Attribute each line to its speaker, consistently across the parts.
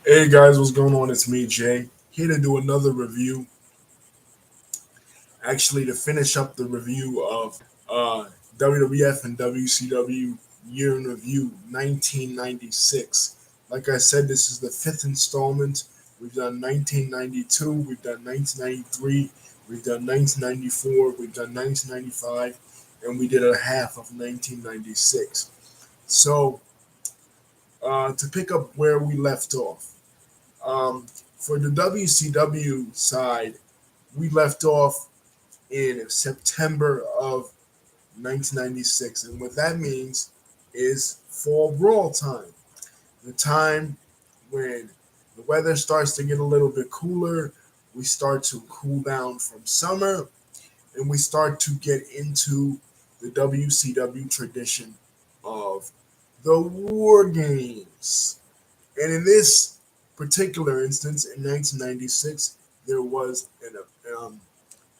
Speaker 1: Hey guys, what's going on? It's me, Jay, here to do another review. Actually, to finish up the review of WWF and WCW Year in Review 1996. Like I said, this is the fifth installment. We've done 1992, we've done 1993, we've done 1994, we've done 1995, and we did a half of 1996. So, to pick up where we left off. Um, for the WCW side, we left off in September of 1996, and what that means is fall brawl time, the time when the weather starts to get a little bit cooler, we start to cool down from summer, and we start to get into the WCW tradition of the War Games. And in this particular instance, in 1996, there was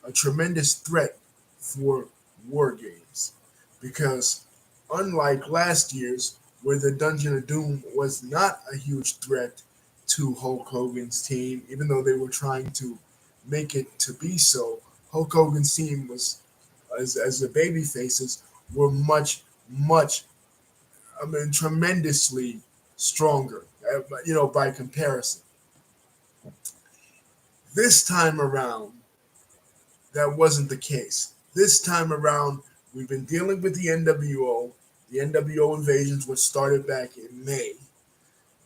Speaker 1: a tremendous threat for War Games because, unlike last year's, where the Dungeon of Doom was not a huge threat to Hulk Hogan's team, even though they were trying to make it to be so, Hulk Hogan's team was, as the baby faces, were tremendously stronger, by comparison. This time around, that wasn't the case. This time around, we've been dealing with the NWO. The NWO invasions, which started back in May.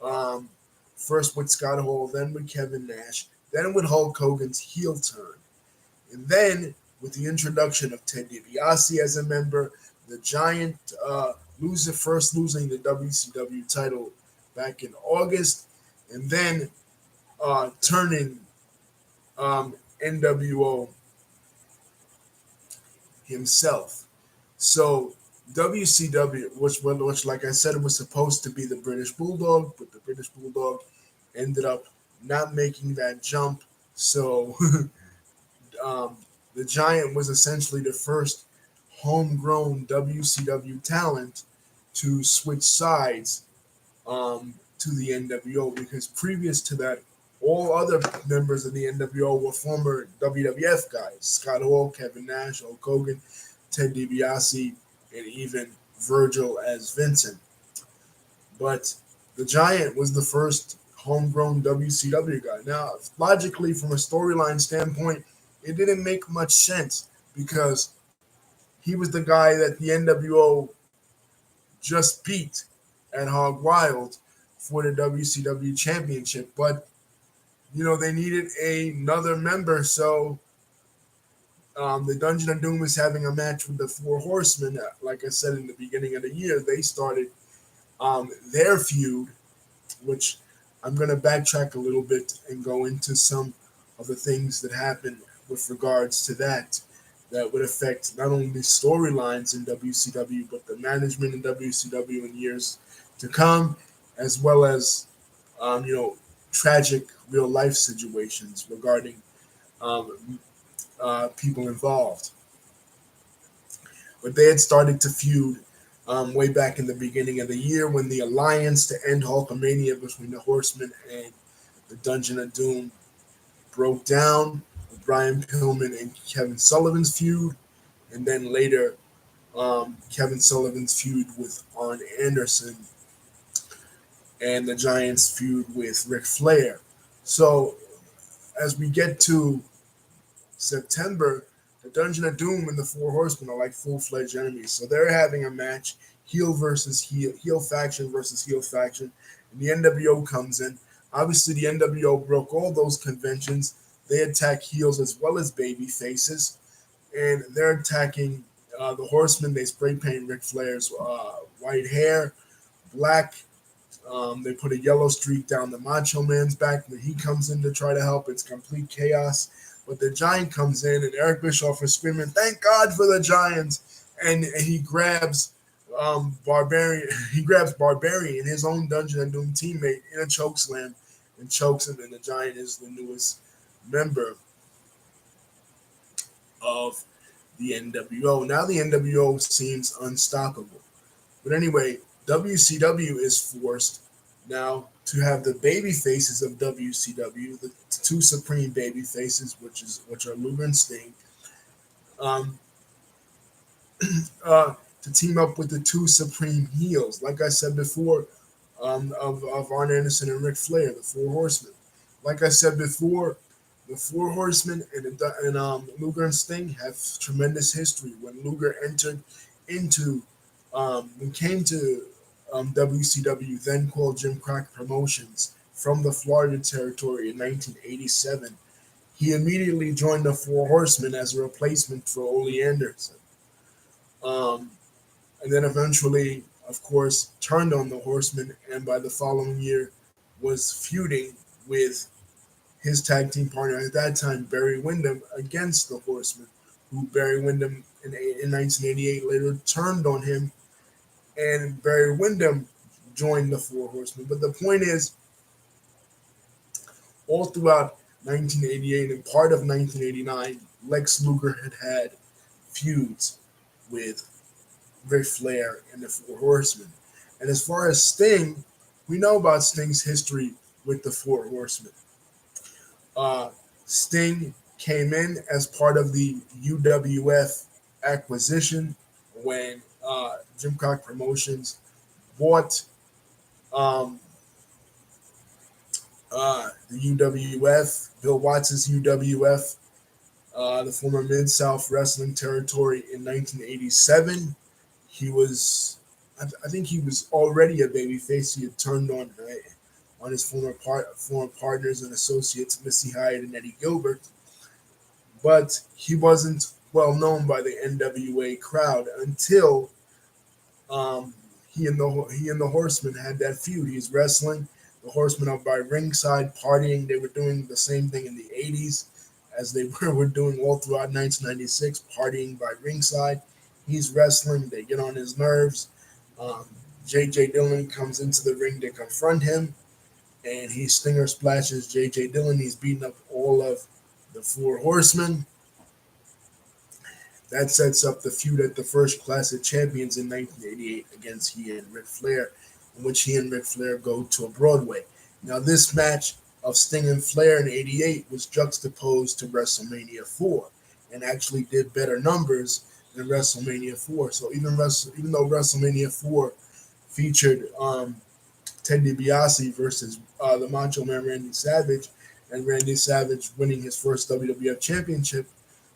Speaker 1: Um, First with Scott Hall, then with Kevin Nash, then with Hulk Hogan's heel turn. And then with the introduction of Ted DiBiase as a member, the Giant losing the WCW title back in August, and then turning NWO himself. So WCW, which like I said, was supposed to be the British Bulldog, but the British Bulldog ended up not making that jump. So um, the Giant was essentially the first homegrown WCW talent to switch sides to the NWO, because previous to that, all other members of the NWO were former WWF guys: Scott Hall, Kevin Nash, Hulk Hogan, Ted DiBiase, and even Virgil as Vincent. But the Giant was the first homegrown WCW guy. Now, logically, from a storyline standpoint, it didn't make much sense because he was the guy that the NWO just beat at Hog Wild for the WCW Championship. But they needed another member, so the Dungeon of Doom is having a match with the Four Horsemen. Like I said in the beginning of the year, they started their feud, which I'm going to backtrack a little bit and go into some of the things that happened with regards to that would affect not only the storylines in WCW, but the management in WCW in years to come, as well as, tragic real life situations regarding um, people involved. But they had started to feud way back in the beginning of the year when the alliance to end Hulkamania between the Horsemen and the Dungeon of Doom broke down with Brian Pillman and Kevin Sullivan's feud, and then later Kevin Sullivan's feud with Arn Anderson and the Giants' feud with Ric Flair. So as we get to September, the Dungeon of Doom and the Four Horsemen are like full-fledged enemies. So they're having a match, heel versus heel faction versus heel faction, and the NWO comes in. Obviously, the NWO broke all those conventions. They attack heels as well as baby faces, and they're attacking the Horsemen. They spray paint Ric Flair's white hair black. They put a yellow streak down the Macho Man's back. When he comes in to try to help, it's complete chaos. But the Giant comes in, and Eric Bischoff is screaming, "Thank God for the Giants!" And he grabs Barbarian. He grabs Barbarian, his own Dungeon and Doom teammate, in a choke slam, and chokes him. And the Giant is the newest member of the NWO. Now the NWO seems unstoppable. But anyway, WCW is forced Now, to have the baby faces of WCW, the two supreme baby faces, which are Luger and Sting, um, to team up with the two supreme heels, like I said before, of Arn Anderson and Ric Flair, the Four Horsemen. Like I said before, the Four Horsemen and Luger and Sting have tremendous history. When Luger entered into, when came to WCW, then called Jim Crockett Promotions, from the Florida territory in 1987, he immediately joined the Four Horsemen as a replacement for Ole Anderson. Um, and then eventually, of course, turned on the Horsemen, and by the following year was feuding with his tag team partner at that time, Barry Windham, against the Horsemen, who Barry Windham in 1988 later turned on him, and Barry Windham joined the Four Horsemen. But the point is, all throughout 1988 and part of 1989, Lex Luger had feuds with Ric Flair and the Four Horsemen. And as far as Sting, we know about Sting's history with the Four Horsemen. Uh, Sting came in as part of the UWF acquisition when Jim Crockett Promotions bought um, the UWF, Bill Watts' UWF, the former Mid South Wrestling Territory, in 1987. He was, I think he was already a babyface. He had turned on his former partners and associates, Missy Hyatt and Eddie Gilbert, but he wasn't well known by the NWA crowd until he and the Horsemen had that feud. He's wrestling. The Horsemen are by ringside partying. They were doing the same thing in the 80s as they were doing all throughout 1996, partying by ringside. He's wrestling. They get on his nerves. Um, J.J. Dillon comes into the ring to confront him, and he stinger splashes J.J. Dillon. He's beating up all of the Four Horsemen. That sets up the feud at the first Clash of Champions in 1988 against he and Ric Flair, in which he and Ric Flair go to a Broadway. Now, this match of Sting and Flair in '88 was juxtaposed to WrestleMania 4 and actually did better numbers than WrestleMania 4. So even though WrestleMania 4 featured Ted DiBiase versus the Macho Man Randy Savage, and Randy Savage winning his first WWF Championship,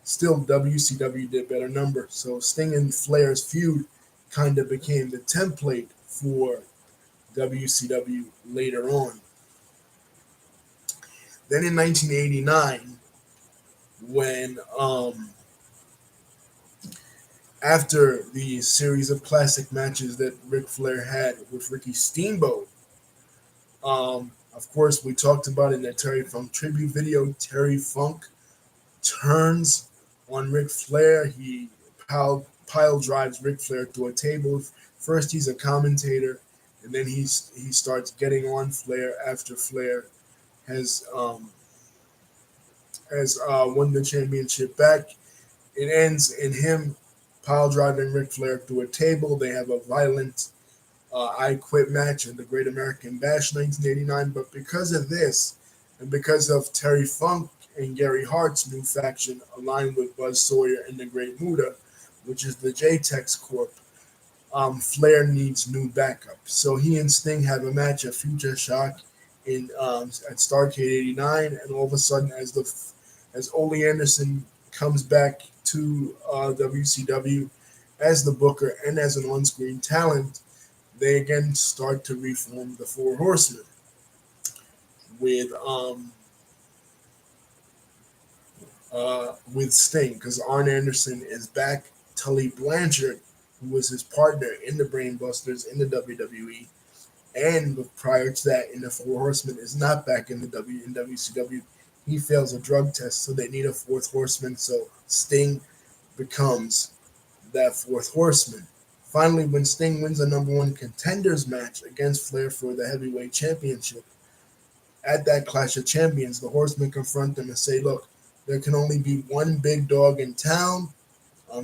Speaker 1: still WCW did better numbers. So Sting and Flair's feud kind of became the template for WCW later on. Then in 1989, when after the series of classic matches that Ric Flair had with Ricky Steamboat, of course, we talked about in the Terry Funk tribute video, Terry Funk turns on Ric Flair. He pile drives Ric Flair through a table. First, he's a commentator, and then he starts getting on Flair after Flair has won the championship back. It ends in him pile driving Ric Flair through a table. They have a violent I Quit match in the Great American Bash 1989. But because of this, and because of Terry Funk and Gary Hart's new faction aligned with Buzz Sawyer and the Great Muta, which is the J-Tex Corp, Flair needs new backup. So he and Sting have a match at Future Shock at Starrcade '89, and all of a sudden, as Ole Anderson comes back to WCW as the booker and as an on-screen talent, they again start to reform the Four Horsemen with Sting, because Arn Anderson is back. Tully Blanchard, who was his partner in the Brainbusters in the WWE, and prior to that in the Four Horsemen, is not back in WCW. He fails a drug test, so they need a fourth horseman. So Sting becomes that fourth horseman. Finally, when Sting wins a number one contenders match against Flair for the heavyweight championship, at that Clash of Champions, the Horsemen confront them and say, look, there can only be one big dog in town.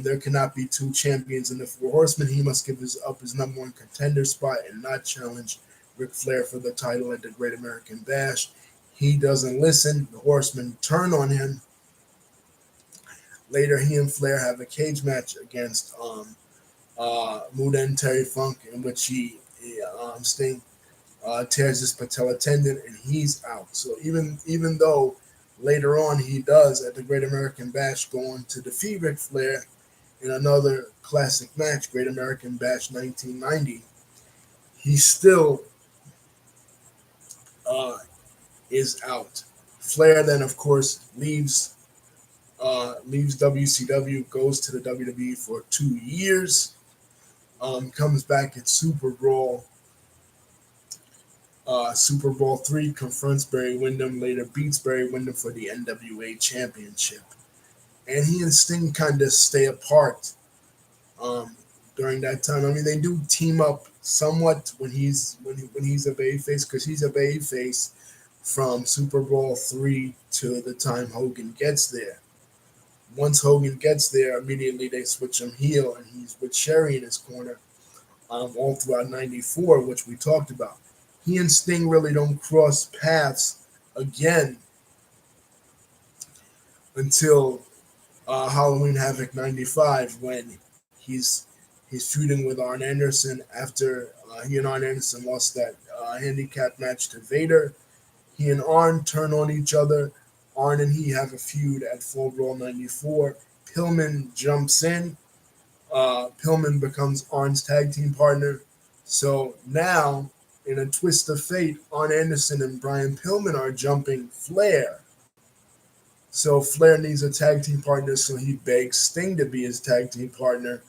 Speaker 1: There cannot be two champions in the Four Horsemen. He must give up his number one contender spot and not challenge Ric Flair for the title at the Great American Bash. He doesn't listen. The Horsemen turn on him. Later, he and Flair have a cage match against Muda and Terry Funk, in which Sting tears his patella tendon and he's out. So even though later on he does at the Great American Bash go on to defeat Ric Flair in another classic match, Great American Bash 1990, he still is out. Flair then, of course, leaves WCW, goes to the WWE for 2 years, comes back at Super Brawl 3, confronts Barry Windham, later beats Barry Windham for the NWA Championship. And he and Sting kind of stay apart during that time. I mean, they do team up somewhat when he's a babyface, because he's a babyface from Super Bowl 3 to the time Hogan gets there. Once Hogan gets there, immediately they switch him heel, and he's with Sherry in his corner all throughout '94, which we talked about. He and Sting really don't cross paths again until Halloween Havoc '95, when he's feuding with Arn Anderson after he and Arn Anderson lost that handicap match to Vader. He and Arn turn on each other. Arn and he have a feud at Full Brawl '94. Pillman jumps in. Pillman becomes Arn's tag team partner. So now, in a twist of fate, Arn Anderson and Brian Pillman are jumping Flair. So Flair needs a tag team partner, so he begs Sting to be his tag team partner.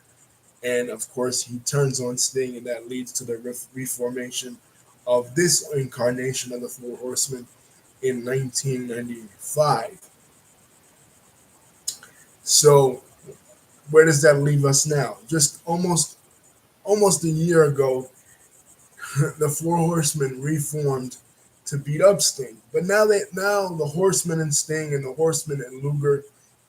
Speaker 1: And of course, he turns on Sting, and that leads to the reformation of this incarnation of the Four Horsemen in 1995. So where does that leave us now? Just almost a year ago, the Four Horsemen reformed to beat up Sting. But now the Horsemen and Sting and the Horsemen and Luger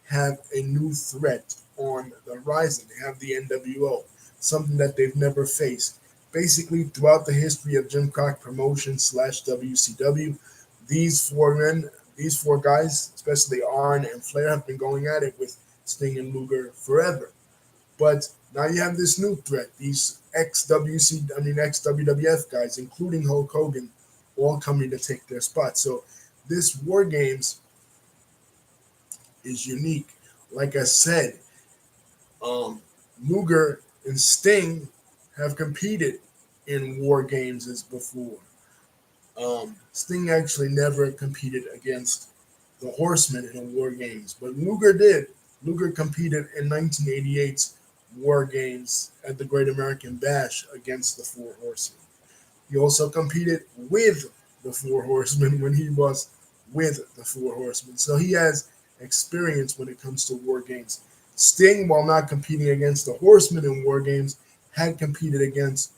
Speaker 1: have a new threat on the horizon. They have the NWO, something that they've never faced. Basically, throughout the history of Jim Crockett Promotions / WCW, these four guys, especially Arn and Flair, have been going at it with Sting and Luger forever. But now you have this new threat, these ex-WWF guys, including Hulk Hogan, all coming to take their spot. So this War Games is unique. Like I said, Luger and Sting have competed in War Games as before. Sting actually never competed against the Horsemen in War Games, but Luger did. Luger competed in 1988's War Games at the Great American Bash against the Four Horsemen. He also competed with the Four Horsemen when he was with the Four Horsemen. So he has experience when it comes to War Games. Sting, while not competing against the Horsemen in War Games, had competed against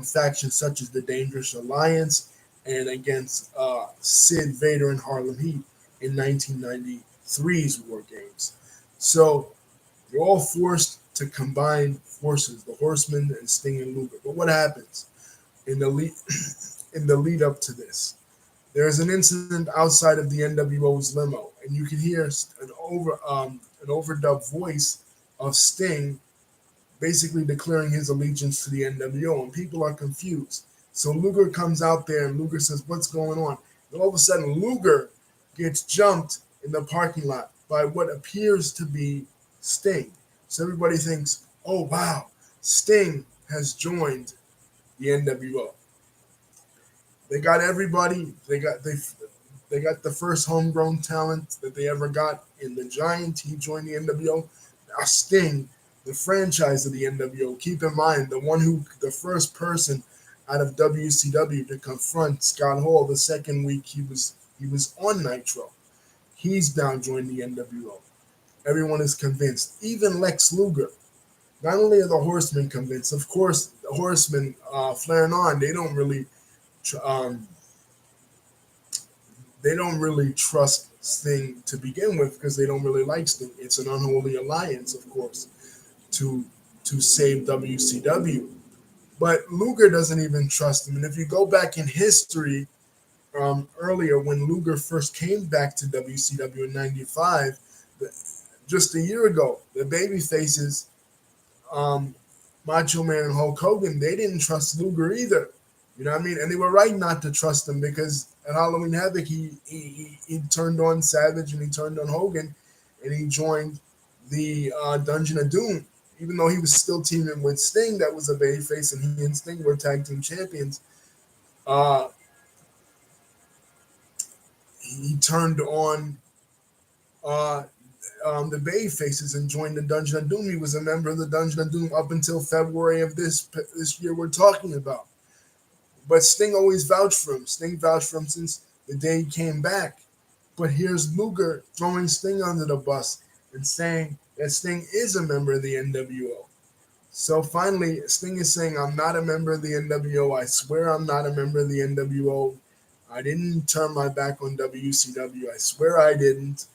Speaker 1: factions such as the Dangerous Alliance and against Sid, Vader, and Harlem Heat in 1993's War Games. So they're all forced to combine forces, the Horsemen and Sting and Luger. But what happens in the lead up to this? There's an incident outside of the NWO's limo, and you can hear an overdub voice of Sting basically declaring his allegiance to the NWO, and people are confused. So Luger comes out there, and Luger says, "What's going on?" And all of a sudden, Luger gets jumped in the parking lot by what appears to be Sting. So everybody thinks, "Oh wow, Sting has joined the NWO." They got everybody. They got the first homegrown talent that they ever got in the Giant. He joined the NWO. Now Sting, the franchise of the NWO. Keep in mind, the first person out of WCW to confront Scott Hall the second week he was on Nitro. He's now joined the NWO. Everyone is convinced. Even Lex Luger. Not only are the Horsemen convinced, of course, the Horsemen, Flair and Arn, they don't really trust Sting to begin with, because they don't really like Sting. It's an unholy alliance, of course, to save WCW. But Luger doesn't even trust him. And if you go back in history, earlier when Luger first came back to WCW in '95, just a year ago, the baby faces, um, Macho Man and Hulk Hogan, they didn't trust Luger either. You know what I mean? And they were right not to trust him because at Halloween Havoc, he turned on Savage and he turned on Hogan and he joined the Dungeon of Doom. Even though he was still teaming with Sting, that was a babyface, and he and Sting were tag team champions. Uh, he turned on uh, the Bay Faces and joined the Dungeon of Doom. He was a member of the Dungeon of Doom up until February of this year we're talking about. But Sting always vouched for him. Sting vouched for him since the day he came back. But here's Luger throwing Sting under the bus and saying that Sting is a member of the NWO. So finally, Sting is saying, I'm not a member of the NWO. I swear I'm not a member of the NWO. I didn't turn my back on WCW. I swear I didn't.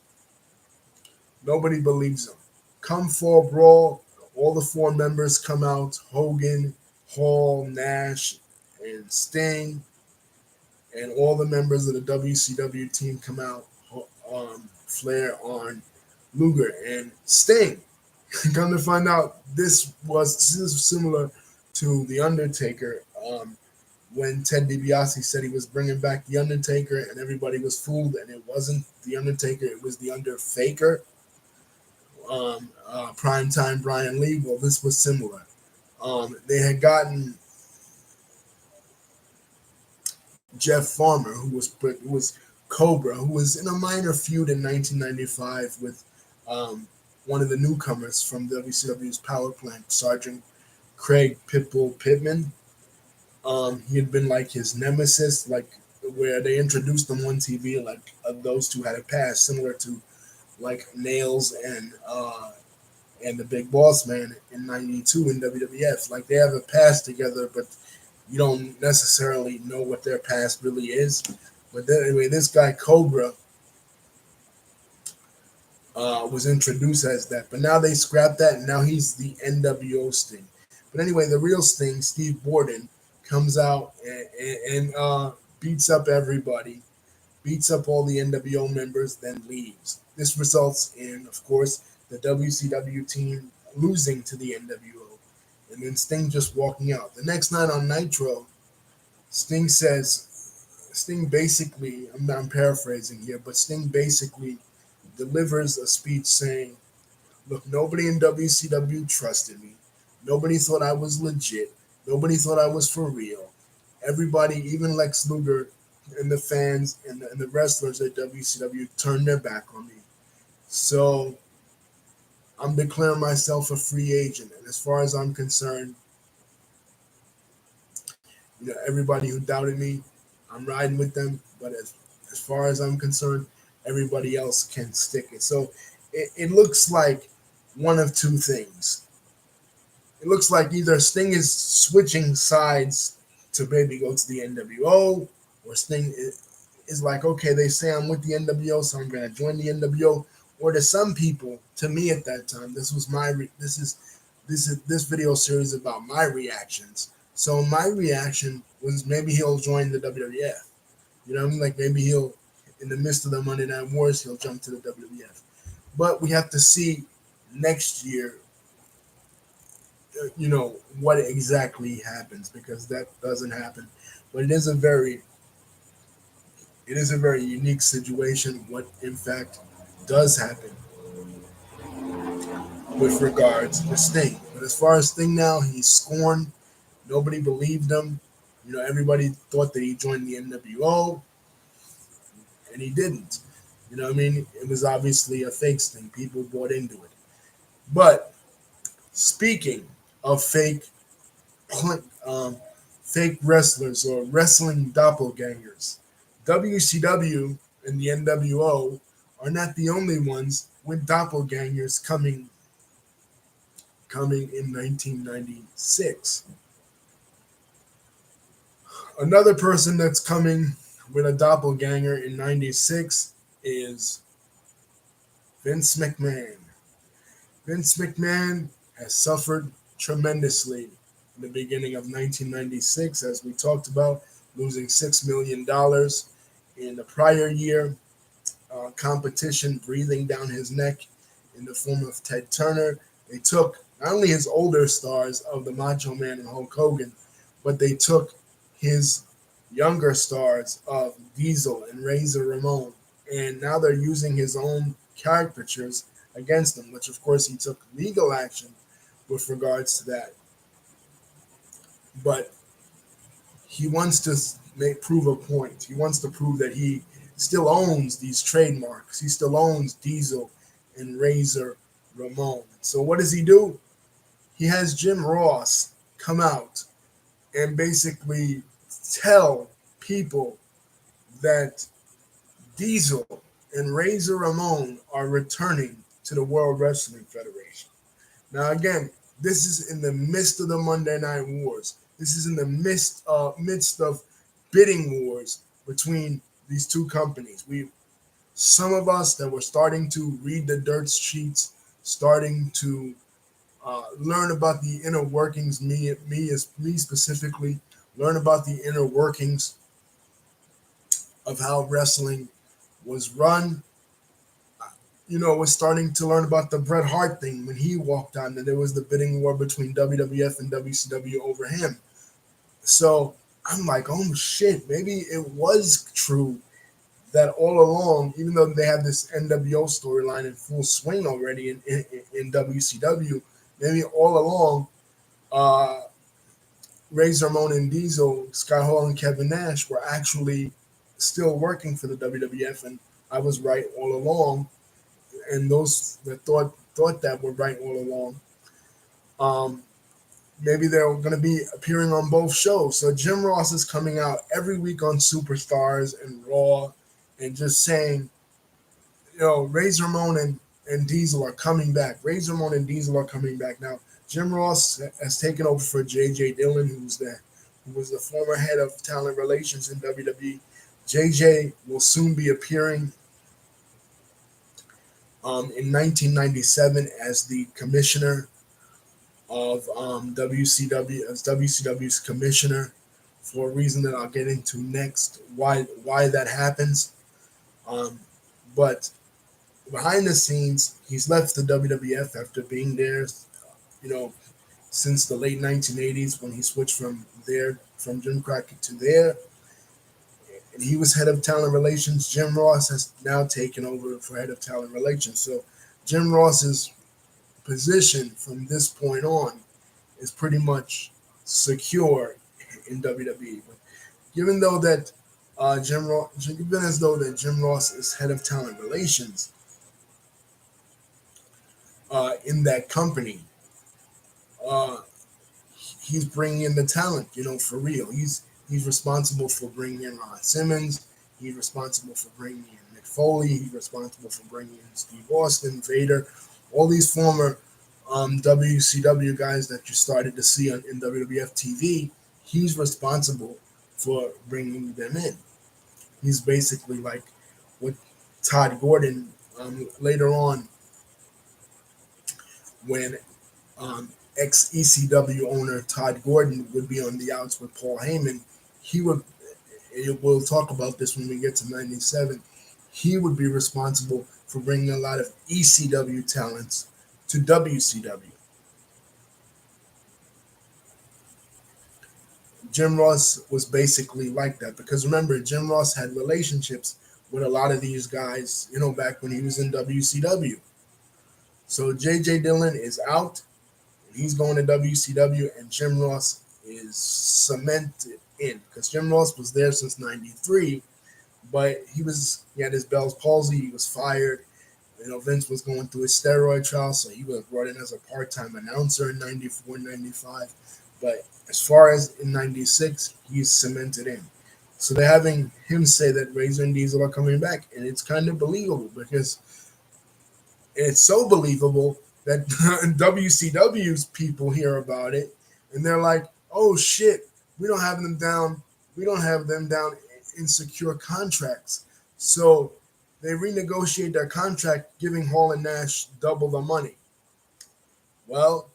Speaker 1: Nobody believes him. Come Fall Brawl, all the four members come out: Hogan, Hall, Nash, and Sting. And all the members of the WCW team come out: Flair, Arn, Luger, and Sting. Come to find out, this is similar to The Undertaker. When Ted DiBiase said he was bringing back The Undertaker and everybody was fooled, and it wasn't The Undertaker, it was The Underfaker. Primetime Brian Lee. Well, this was similar. They had gotten Jeff Farmer, who was Cobra, who was in a minor feud in 1995 with one of the newcomers from WCW's Power Plant, Sergeant Craig Pitbull Pittman. He had been like his nemesis, like where they introduced him on TV, like those two had a past similar to like Nails and the Big Boss Man in '92 in WWF. Like they have a past together, but you don't necessarily know what their past really is. But then, anyway, this guy Cobra was introduced as that, but now they scrapped that, and now he's the NWO Sting. But anyway, the real Sting, Steve Borden, comes out and beats up everybody, beats up all the NWO members, then leaves. This results in, of course, the WCW team losing to the NWO, and then Sting just walking out. The next night on Nitro, Sting basically, I'm paraphrasing here, but Sting basically delivers a speech saying, look, nobody in WCW trusted me. Nobody thought I was legit. Nobody thought I was for real. Everybody, even Lex Luger and the fans and the wrestlers at WCW, turned their back on me. So I'm declaring myself a free agent. And as far as I'm concerned, everybody who doubted me, I'm riding with them. But as far as I'm concerned, everybody else can stick it. So it looks like one of two things. It looks like either Sting is switching sides to maybe go to the NWO, or Sting is like, okay, they say I'm with the NWO, so I'm going to join the NWO. Or to some people, to me at that time, this video series about my reactions. So my reaction was maybe he'll join the WWF. You know what I mean? Like maybe he'll, in the midst of the Monday Night Wars, he'll jump to the WWF. But we have to see next year, what exactly happens, because that doesn't happen. But it is a very unique situation. What in fact does happen with regards to Sting. But as far as Sting now, he's scorned. Nobody believed him. Everybody thought that he joined the NWO, and he didn't. You know what I mean? It was obviously a fake Sting. People bought into it. But speaking of fake wrestlers or wrestling doppelgangers, WCW and the NWO are not the only ones with doppelgangers coming in 1996. Another person that's coming with a doppelganger in '96 is Vince McMahon. Vince McMahon has suffered tremendously in the beginning of 1996, as we talked about, losing $6 million in the prior year. Competition breathing down his neck in the form of Ted Turner. They took not only his older stars of the Macho Man and Hulk Hogan, but they took his younger stars of Diesel and Razor Ramon. And now they're using his own caricatures against him, which of course he took legal action with regards to that. But he wants to prove a point. He wants to prove that he still owns these trademarks. He still owns Diesel and Razor Ramon. So what does he do? He has Jim Ross come out and basically tell people that Diesel and Razor Ramon are returning to the World Wrestling Federation. Now, again, this is in the midst of the Monday Night Wars. This is in the midst of bidding wars between these two companies. Some of us that were starting to read the dirt sheets, starting to learn about the inner workings. Me specifically, learn about the inner workings of how wrestling was run. Was starting to learn about the Bret Hart thing when he walked on, that there was the bidding war between WWF and WCW over him. So I'm like, oh shit, maybe it was true that all along, even though they have this NWO storyline in full swing already in WCW, maybe all along, Razor Ramon and Diesel, Scott Hall and Kevin Nash were actually still working for the WWF, and I was right all along. And those that thought that were right all along, maybe they're going to be appearing on both shows. So Jim Ross is coming out every week on Superstars and Raw, and just saying, Razor Ramon and Diesel are coming back. Razor Ramon and Diesel are coming back. Now, Jim Ross has taken over for J.J. Dillon, who was the former head of talent relations in WWE. J.J. will soon be appearing in 1997 as the commissioner of WCW, as WCW's commissioner, for a reason that I'll get into next, why that happens. But behind the scenes, he's left the WWF after being there, since the late 1980s when he switched from Jim Crockett to there. And he was head of talent relations. Jim Ross has now taken over for head of talent relations. So Jim Ross's position from this point on is pretty much secure in WWE. But given that Jim Ross is head of talent relations in that company, he's bringing in the talent, for real. He's responsible for bringing in Ron Simmons. He's responsible for bringing in Mick Foley. He's responsible for bringing in Steve Austin, Vader, all these former WCW guys that you started to see in WWF TV. He's responsible for bringing them in. He's basically like what Todd Gordon later on, when ex-ECW owner Todd Gordon would be on the outs with Paul Heyman. We'll talk about this when we get to 97. He would be responsible for bringing a lot of ECW talents to WCW. Jim Ross was basically like that, because remember, Jim Ross had relationships with a lot of these guys, back when he was in WCW. So J.J. Dillon is out. He's going to WCW, and Jim Ross is cemented in, because Jim Ross was there since '93, but he had his Bell's palsy. He was fired. Vince was going through his steroid trial, so he was brought in as a part-time announcer in '94, '95. But as far as in '96, he's cemented in. So they're having him say that Razor and Diesel are coming back, and it's kind of believable, because it's so believable that WCW's people hear about it, and they're like, oh shit, we don't have them down in secure contracts. So they renegotiate their contract, giving Hall and Nash double the money. Well,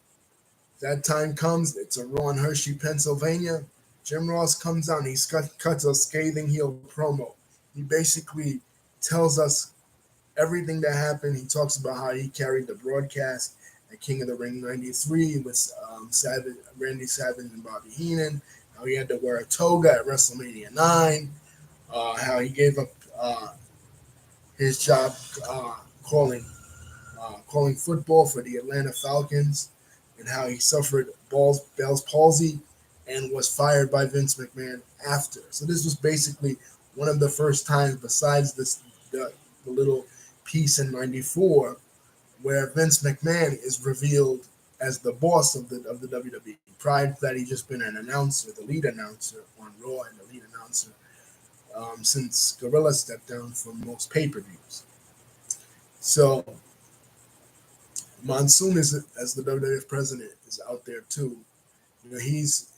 Speaker 1: That time comes. It's a Raw in Hershey, Pennsylvania. Jim Ross comes out and cuts a scathing heel promo. He basically tells us everything that happened. He talks about how he carried the broadcast at King of the Ring '93 with Randy Savage and Bobby Heenan. How he had to wear a toga at WrestleMania 9. How he gave up his job calling calling football for the Atlanta Falcons, and how he suffered Bell's palsy and was fired by Vince McMahon after. So this was basically one of the first times, besides the little piece in '94, where Vince McMahon is revealed as the boss of the WWE. Prior to that, he'd just been an announcer, the lead announcer on Raw, and the lead announcer since Gorilla stepped down from most pay-per-views. So Monsoon is, as the WWF president, is out there too. You know, he's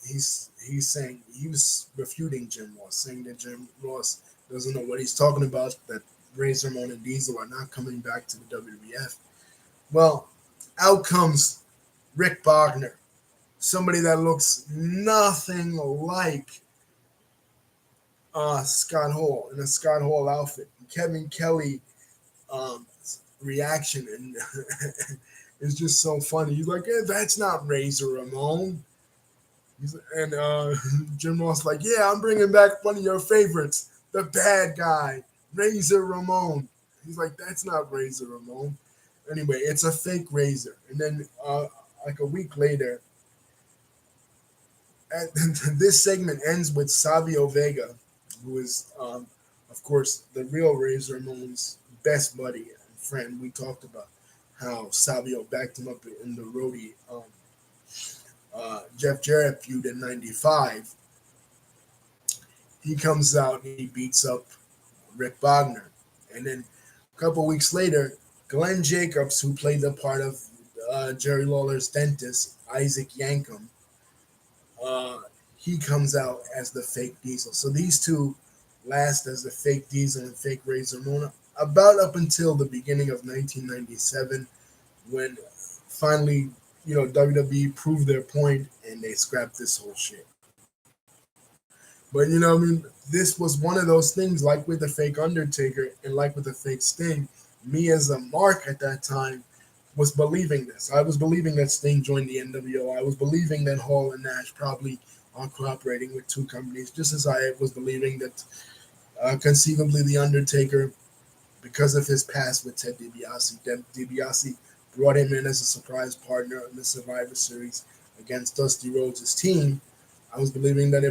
Speaker 1: saying, he was refuting Jim Ross, saying that Jim Ross doesn't know what he's talking about, that Razor Ramon and Diesel are not coming back to the WWF. Well, out comes Rick Bogner, somebody that looks nothing like Scott Hall, in a Scott Hall outfit. Kevin Kelly reaction and is just so funny. He's like, "Yeah, that's not Razor Ramon." And Jim Ross like, "Yeah, I'm bringing back one of your favorites, the bad guy, Razor Ramon." He's like, "That's not Razor Ramon." Anyway, it's a fake Razor. And then like a week later, this segment ends with Savio Vega, who is, of course, the real Razor Ramon's best buddy and friend. We talked about how Savio backed him up in the Rhodey Jeff Jarrett feud in '95. He comes out and he beats up Rick Bogner. And then a couple weeks later, Glenn Jacobs, who played the part of Jerry Lawler's dentist, Isaac Yankem, he comes out as the fake Diesel. So these two last as the fake Diesel and fake Razor Ramon about up until the beginning of 1997, when finally, you know, WWE proved their point and they scrapped this whole shit. But, you know, I mean, this was one of those things, like with the fake Undertaker and like with the fake Sting. Me as a mark at that time was believing this. I was believing that Sting joined the NWO. I was believing that Hall and Nash probably are cooperating with two companies, just as I was believing that conceivably the Undertaker, because of his past with Ted DiBiase, DiBiase brought him in as a surprise partner in the Survivor Series against Dusty Rhodes' team. I was believing that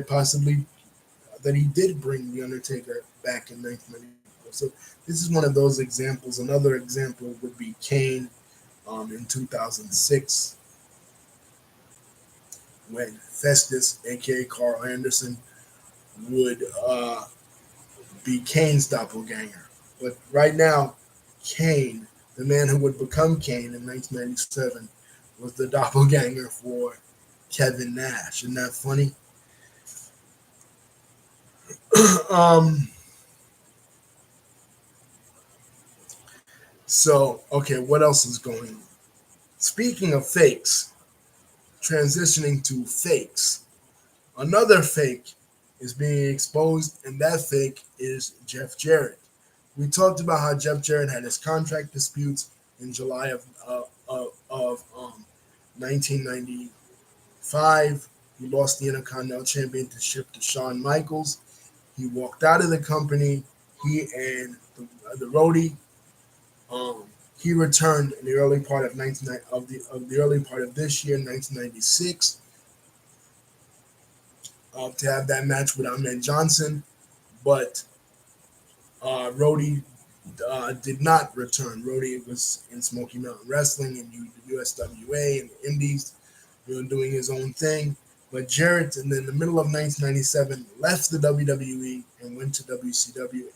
Speaker 1: that he did bring the Undertaker back in 1994. So this is one of those examples. Another example would be Kane in 2006, when Festus, aka Carl Anderson, would be Kane's doppelganger. But right now, Kane, the man who would become Kane in 1997, was the doppelganger for Kevin Nash. Isn't that funny? So, okay, what else is going on? Speaking of fakes, transitioning to fakes, another fake is being exposed, and that fake is Jeff Jarrett. We talked about how Jeff Jarrett had his contract disputes in July of 1995. He lost the Intercontinental Championship to Shawn Michaels. He walked out of the company. He and the Rhodey. He returned in the early part of the early part of this year, 1996, to have that match with Ahmed Johnson, but Rhodey did not return. Rhodey was in Smoky Mountain Wrestling and USWA and the Indies, doing his own thing. But Jarrett, in the middle of 1997, left the WWE and went to WCW.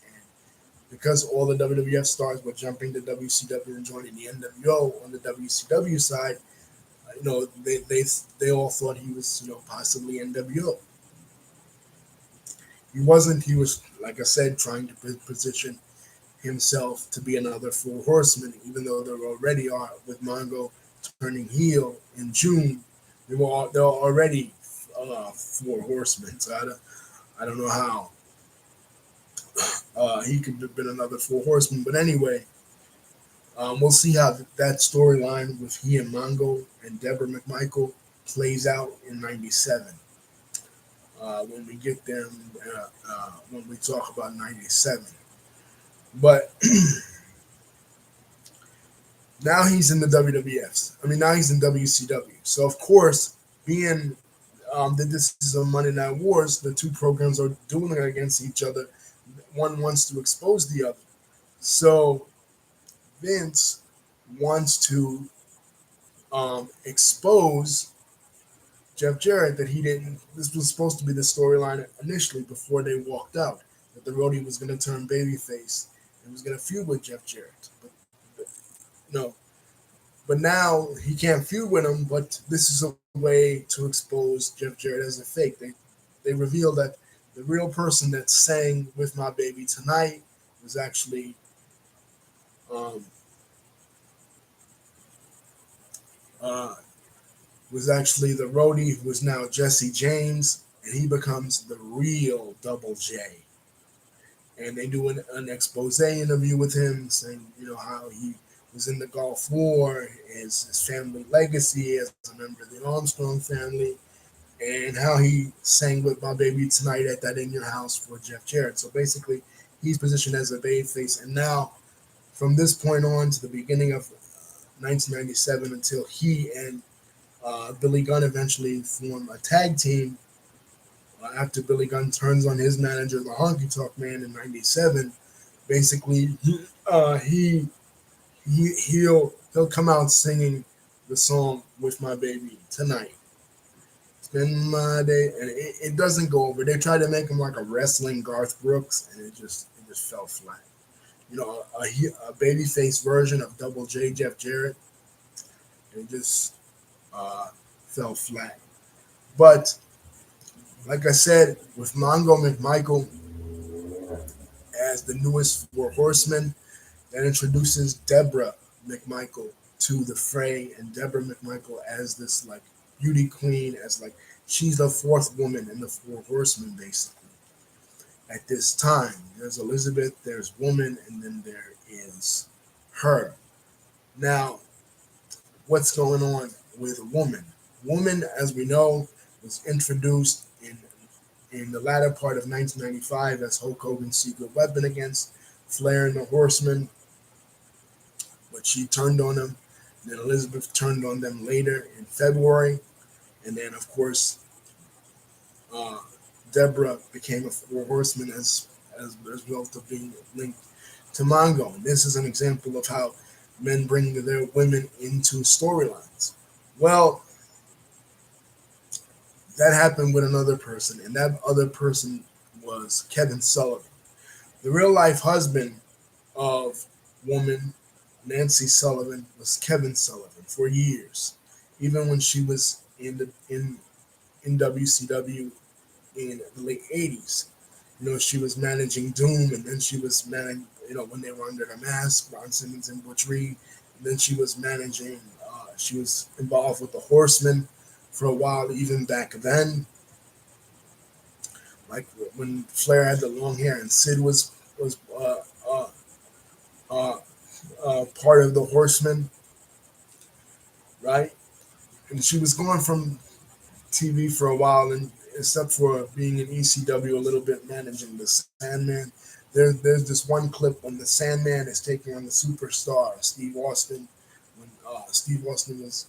Speaker 1: Because all the WWF stars were jumping to WCW and joining the NWO on the WCW side, they all thought he was, possibly NWO. He wasn't. He was, like I said, trying to position himself to be another Four Horseman, even though there already are, with Mongo turning heel in June They're already four horsemen. So I don't know how he could have been another four horsemen. But anyway, we'll see how that storyline with he and Mongo and Deborah McMichael plays out in '97. When we get there, when we talk about '97. But now he's in the WWFs. I mean, now he's in WCW. So of course, being that this is a Monday Night Wars, the two programs are dueling against each other. One wants to expose the other. So Vince wants to expose Jeff Jarrett that he didn't. This was supposed to be the storyline initially before they walked out, that the roadie was going to turn babyface and was going to feud with Jeff Jarrett. But no, but now he can't feud with him. But this is a way to expose Jeff Jarrett as a fake. They reveal that the real person that sang "With My Baby Tonight" was actually um, uh, the roadie, who is now Jesse James, and he becomes the real Double J. And they do an expose interview with him, saying how he was in the Gulf War, his family legacy as a member of the Armstrong family, and how he sang "With My Baby Tonight" at that In Your House for Jeff Jarrett. So basically, he's positioned as a babyface, and now from this point on to the beginning of 1997 until he and Billy Gunn eventually form a tag team. After Billy Gunn turns on his manager, the Honky Tonk Man, in '97, basically he'll come out singing the song "With My Baby Tonight." Spend my day, and it doesn't go over. They tried to make him like a wrestling Garth Brooks, and it just fell flat. A babyface version of Double J Jeff Jarrett, it just fell flat. But like I said, with Mongo McMichael as the newest Four Horsemen, that introduces Deborah McMichael to the fray, and Deborah McMichael as this like beauty queen, as like she's the fourth woman in the Four Horsemen, basically. At this time, there's Elizabeth, there's Woman, and then there is her. Now, what's going on with Woman? Woman, as we know, was introduced in the latter part of 1995 as Hulk Hogan's secret weapon against Flair and the Horsemen, but she turned on him. Then Elizabeth turned on them later in February, and then of course uh, Deborah became a Four Horseman as a result of being linked to Mongo. And this is an example of how men bring their women into storylines. Well, that happened with another person, and that other person was Kevin Sullivan, the real life husband of Woman. Nancy Sullivan was Kevin Sullivan for years, even when she was in WCW in the late '80s. She was managing Doom, and then she was managing, when they were under the mask, Ron Simmons and Butch Reed. And then she was managing, she was involved with the Horsemen for a while, even back then. Like when Flair had the long hair and Sid was uh, part of the Horsemen, right? And she was going from TV for a while, and except for being in ECW a little bit, managing the Sandman. There's this one clip when the Sandman is taking on the superstar Steve Austin, when Steve Austin was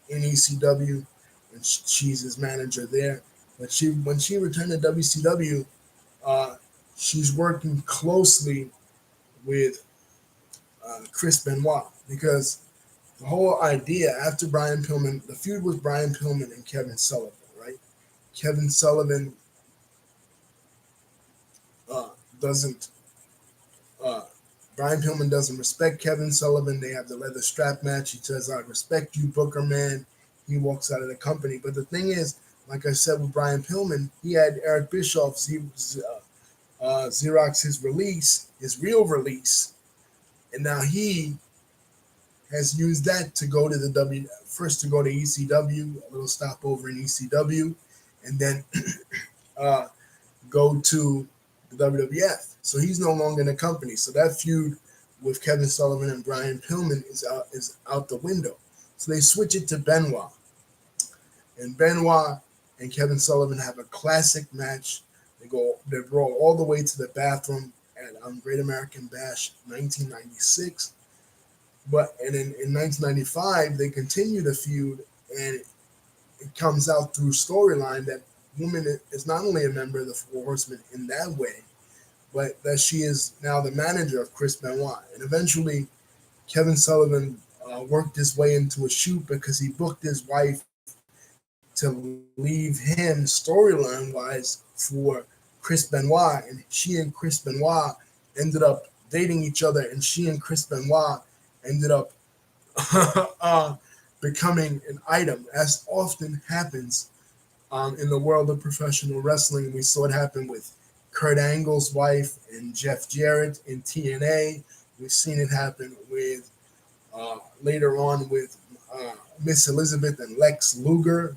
Speaker 1: in ECW, and she's his manager there. But when she returned to WCW, uh, she's working closely with Chris Benoit, because the whole idea after Brian Pillman, the feud was Brian Pillman and Kevin Sullivan, right? Kevin Sullivan doesn't. Uh, Brian Pillman doesn't respect Kevin Sullivan. They have the leather strap match. He says, "I respect you, Booker Man." He walks out of the company. But the thing is, like I said with Brian Pillman, he had Eric Bischoff Xerox his release, his real release, and now he has used that to go to the first to go to ECW, a little stopover in ECW, and then uh, go to the WWF. So he's no longer in the company. So that feud with Kevin Sullivan and Brian Pillman is out the window. So they switch it to Benoit. And Benoit and Kevin Sullivan have a classic match. They brawl all the way to the bathroom at Great American Bash 1996. In 1995 they continue the feud, and it comes out through storyline that woman is not only a member of the Four Horsemen in that way, but that she is now the manager of Chris Benoit. And eventually, Kevin Sullivan worked his way into a shoot because he booked his wife to leave him storyline wise for Chris Benoit, and she and Chris Benoit ended up dating each other, and she and Chris Benoit ended up becoming an item, as often happens in the world of professional wrestling. We saw it happen with Kurt Angle's wife and Jeff Jarrett in TNA. We've seen it happen with later on with Miss Elizabeth and Lex Luger.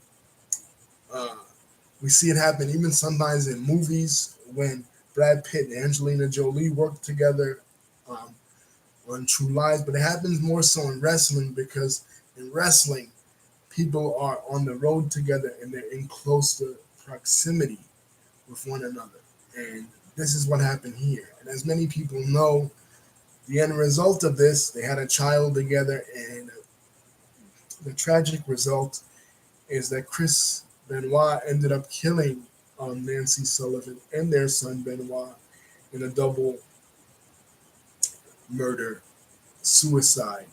Speaker 1: We see it happen even sometimes in movies when Brad Pitt and Angelina Jolie work together on True Lies, but it happens more so in wrestling because in wrestling, people are on the road together and they're in closer proximity with one another. And this is what happened here. And as many people know, the end result of this, they had a child together, and the tragic result is that Chris Benoit ended up killing Nancy Sullivan and their son Benoit in a double murder suicide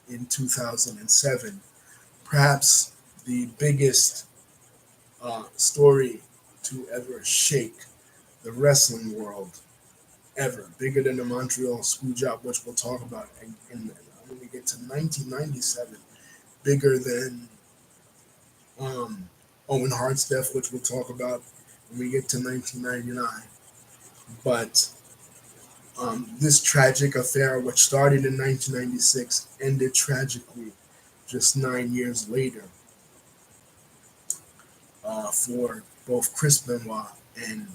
Speaker 1: in 2007. Perhaps the biggest story to ever shake the wrestling world ever, bigger than the Montreal Screwjob, which we'll talk about when we get to 1997, bigger than Owen Hart's death, which we'll talk about when we get to 1999. But this tragic affair, which started in 1996, ended tragically just 9 years later for both Chris Benoit and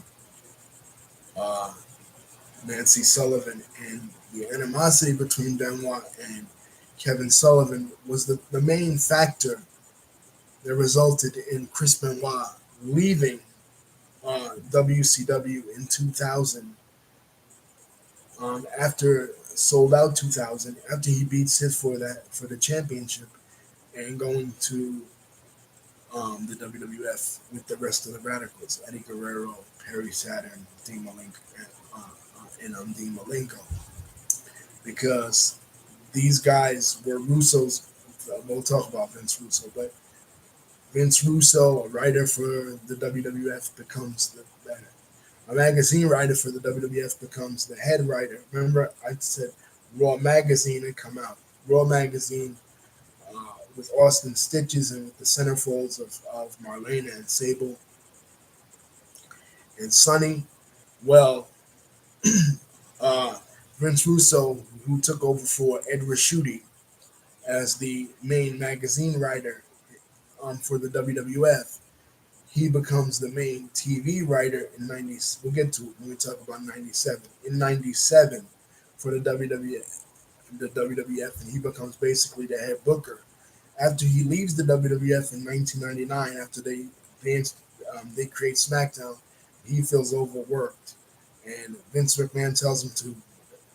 Speaker 1: Nancy Sullivan. And the animosity between Benoit and Kevin Sullivan was the main factor that resulted in Chris Benoit leaving WCW in 2000 after Sold Out 2000, after he beat Sid for the championship, and going to the WWF with the rest of the Radicals, Eddie Guerrero, Perry Saturn, Dean Malenko, because these guys were Russo's. We'll talk about Vince Russo, but Vince Russo, a writer for the WWF, becomes a magazine writer for the WWF, becomes the head writer. Remember, I said Raw Magazine had come out. Raw Magazine with Austin Stitches and with the centerfolds of Marlena and Sable and Sonny. Well, Vince Russo, who took over for Ed Raschuti as the main magazine writer for the WWF, he becomes the main TV writer in 90s. We'll get to it when we talk about 97. In 97 for the WWF, and he becomes basically the head booker. After he leaves the WWF in 1999, after they create SmackDown, he feels overworked, and Vince McMahon tells him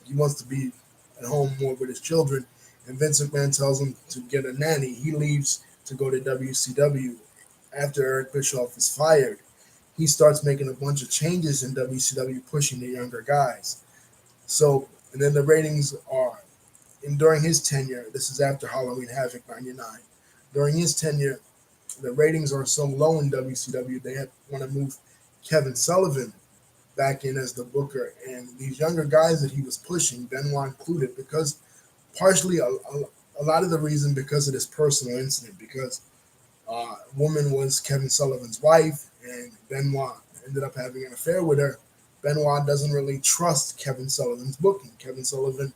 Speaker 1: he wants to be at home more with his children, and Vince McMahon tells him to get a nanny. He leaves to go to WCW. After Eric Bischoff is fired, he starts making a bunch of changes in WCW, pushing the younger guys. So, and then the ratings are, and during his tenure, this is after Halloween Havoc 99, during his tenure, the ratings are so low in WCW, they want to move Kevin Sullivan back in as the booker. And these younger guys that he was pushing, Benoit included, because partially a lot of the reason because of this personal incident, because woman was Kevin Sullivan's wife, and Benoit ended up having an affair with her. Benoit doesn't really trust Kevin Sullivan's booking. Kevin Sullivan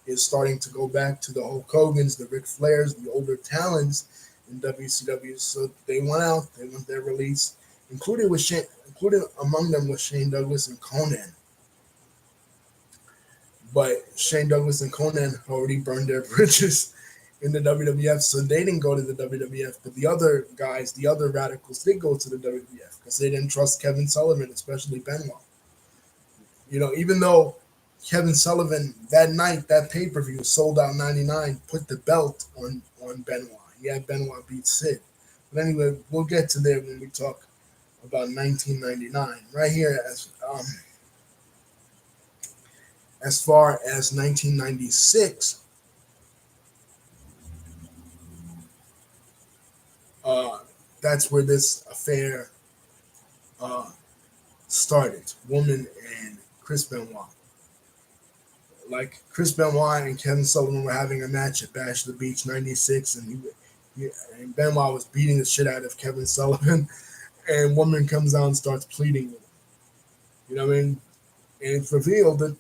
Speaker 1: is starting to go back to the Hulk Hogan's, the Ric Flairs, the older talents in WCW. So they went out, they want their release, included among them was Shane Douglas and Conan. But Shane Douglas and Conan already burned their bridges in the WWF, so they didn't go to the WWF. But the other guys, the other radicals, did go to the WWF because they didn't trust Kevin Sullivan, especially Benoit. Even though Kevin Sullivan that night, that pay per view sold out 99, put the belt on Benoit. He had Benoit beat Sid. But anyway, we'll get to there when we talk about 1999. Right here, as far as 1996, that's where this affair uh, started. Woman and Chris Benoit. Like Chris Benoit and Kevin Sullivan were having a match at Bash of the Beach '96, and Benoit was beating the shit out of Kevin Sullivan, and woman comes out and starts pleading with him. You know what I mean? And it's revealed that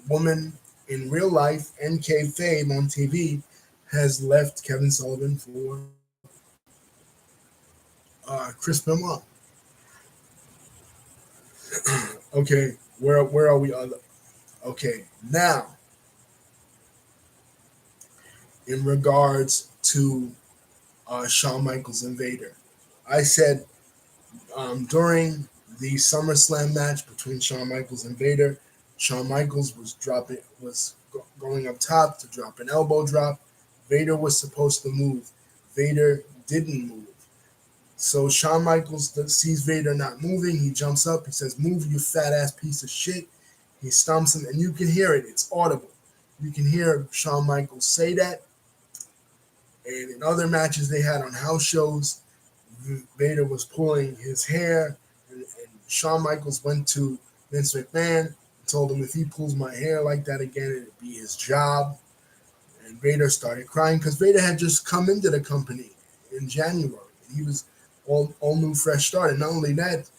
Speaker 1: woman in real life and kayfabe on TV has left Kevin Sullivan for Chris Benoit. Okay, where are we? Okay, now in regards to Shawn Michaels and Vader, I said during the SummerSlam match between Shawn Michaels and Vader, Shawn Michaels was going up top to drop an elbow drop. Vader was supposed to move. Vader didn't move. So Shawn Michaels sees Vader not moving. He jumps up. He says, "Move, you fat ass piece of shit." He stomps him, and you can hear it. It's audible. You can hear Shawn Michaels say that. And in other matches they had on house shows, Vader was pulling his hair, and Shawn Michaels went to Vince McMahon and told him if he pulls my hair like that again, it'd be his job. And Vader started crying because Vader had just come into the company in January. He was all new, fresh start. And not only that,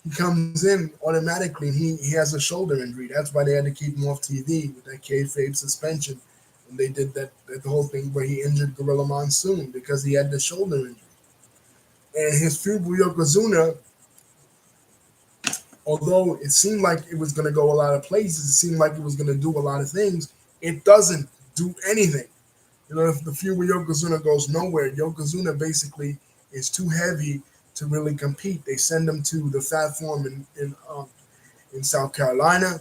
Speaker 1: he comes in automatically and he has a shoulder injury. That's why they had to keep him off TV with that kayfabe suspension. And they did that the whole thing where he injured Gorilla Monsoon because he had the shoulder injury. And his feud with Yokozuna, although it seemed like it was going to go a lot of places, it seemed like it was going to do a lot of things, it doesn't do anything. If the feud with Yokozuna goes nowhere, Yokozuna basically is too heavy to really compete. They send him to the Fat Forum in South Carolina.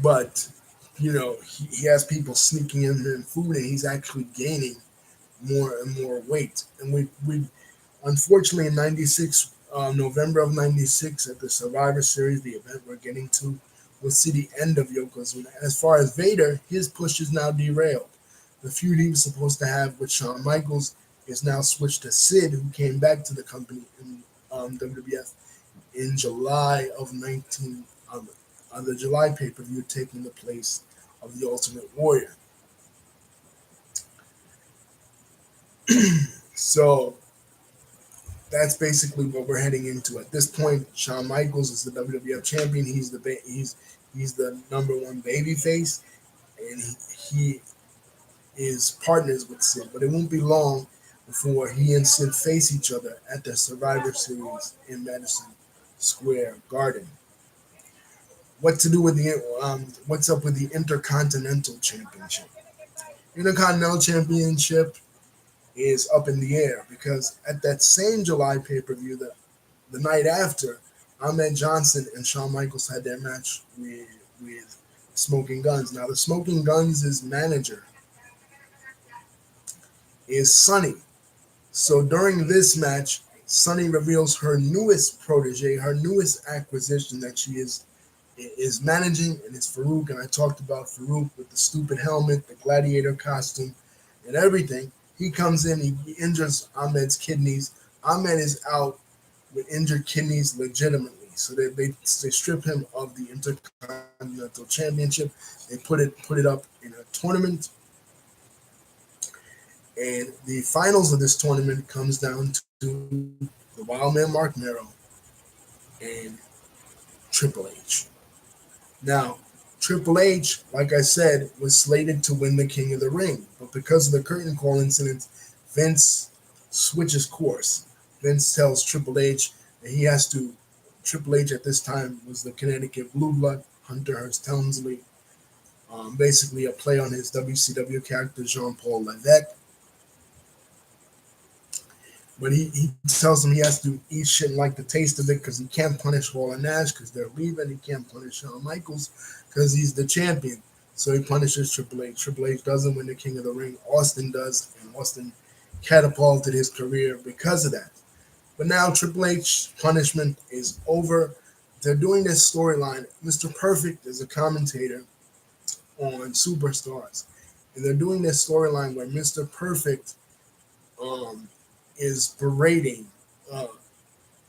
Speaker 1: But, he has people sneaking in him food, and he's actually gaining more and more weight. And we unfortunately in '96, November of '96, at the Survivor Series, the event we're getting to, we'll see the end of Yokozuna. As far as Vader, his push is now derailed. The feud he was supposed to have with Shawn Michaels is now switched to Sid, who came back to the company in WWF in July of the July pay-per-view, taking the place of the Ultimate Warrior. So that's basically what we're heading into at this point. Shawn Michaels is the WWF champion. He's the number one babyface, and he is partners with Sid. But it won't be long before he and Sid face each other at the Survivor Series in Madison Square Garden. What's up with the Intercontinental Championship? Intercontinental Championship is up in the air because at that same July pay-per-view, the night after, Ahmed Johnson and Shawn Michaels had their match with Smoking Guns. Now, the Smoking Guns' manager is Sunny. So during this match, Sunny reveals her newest protege, her newest acquisition that she is managing, and it's Farouk. And I talked about Farouk with the stupid helmet, the gladiator costume, and everything. He comes in, he injures Ahmed's kidneys. Ahmed is out with injured kidneys legitimately. So they strip him of the Intercontinental Championship. They put it up in a tournament. And the finals of this tournament comes down to the Wild Man Mark Mero and Triple H. Now, Triple H, like I said, was slated to win the King of the Ring, but because of the curtain call incident, Vince switches course. Vince tells Triple H that he has to. Triple H at this time was the Connecticut Blue Blood, Hunter Hearst Helmsley, basically a play on his WCW character Jean Paul Levesque. But he tells him he has to eat shit and like the taste of it because he can't punish Hall and Nash because they're leaving. He can't punish Shawn Michaels because he's the champion. So he punishes Triple H. Triple H doesn't win the King of the Ring. Austin does, and Austin catapulted his career because of that. But now Triple H punishment is over. They're doing this storyline. Mr. Perfect is a commentator on Superstars, and they're doing this storyline where Mr. Perfect is berating uh,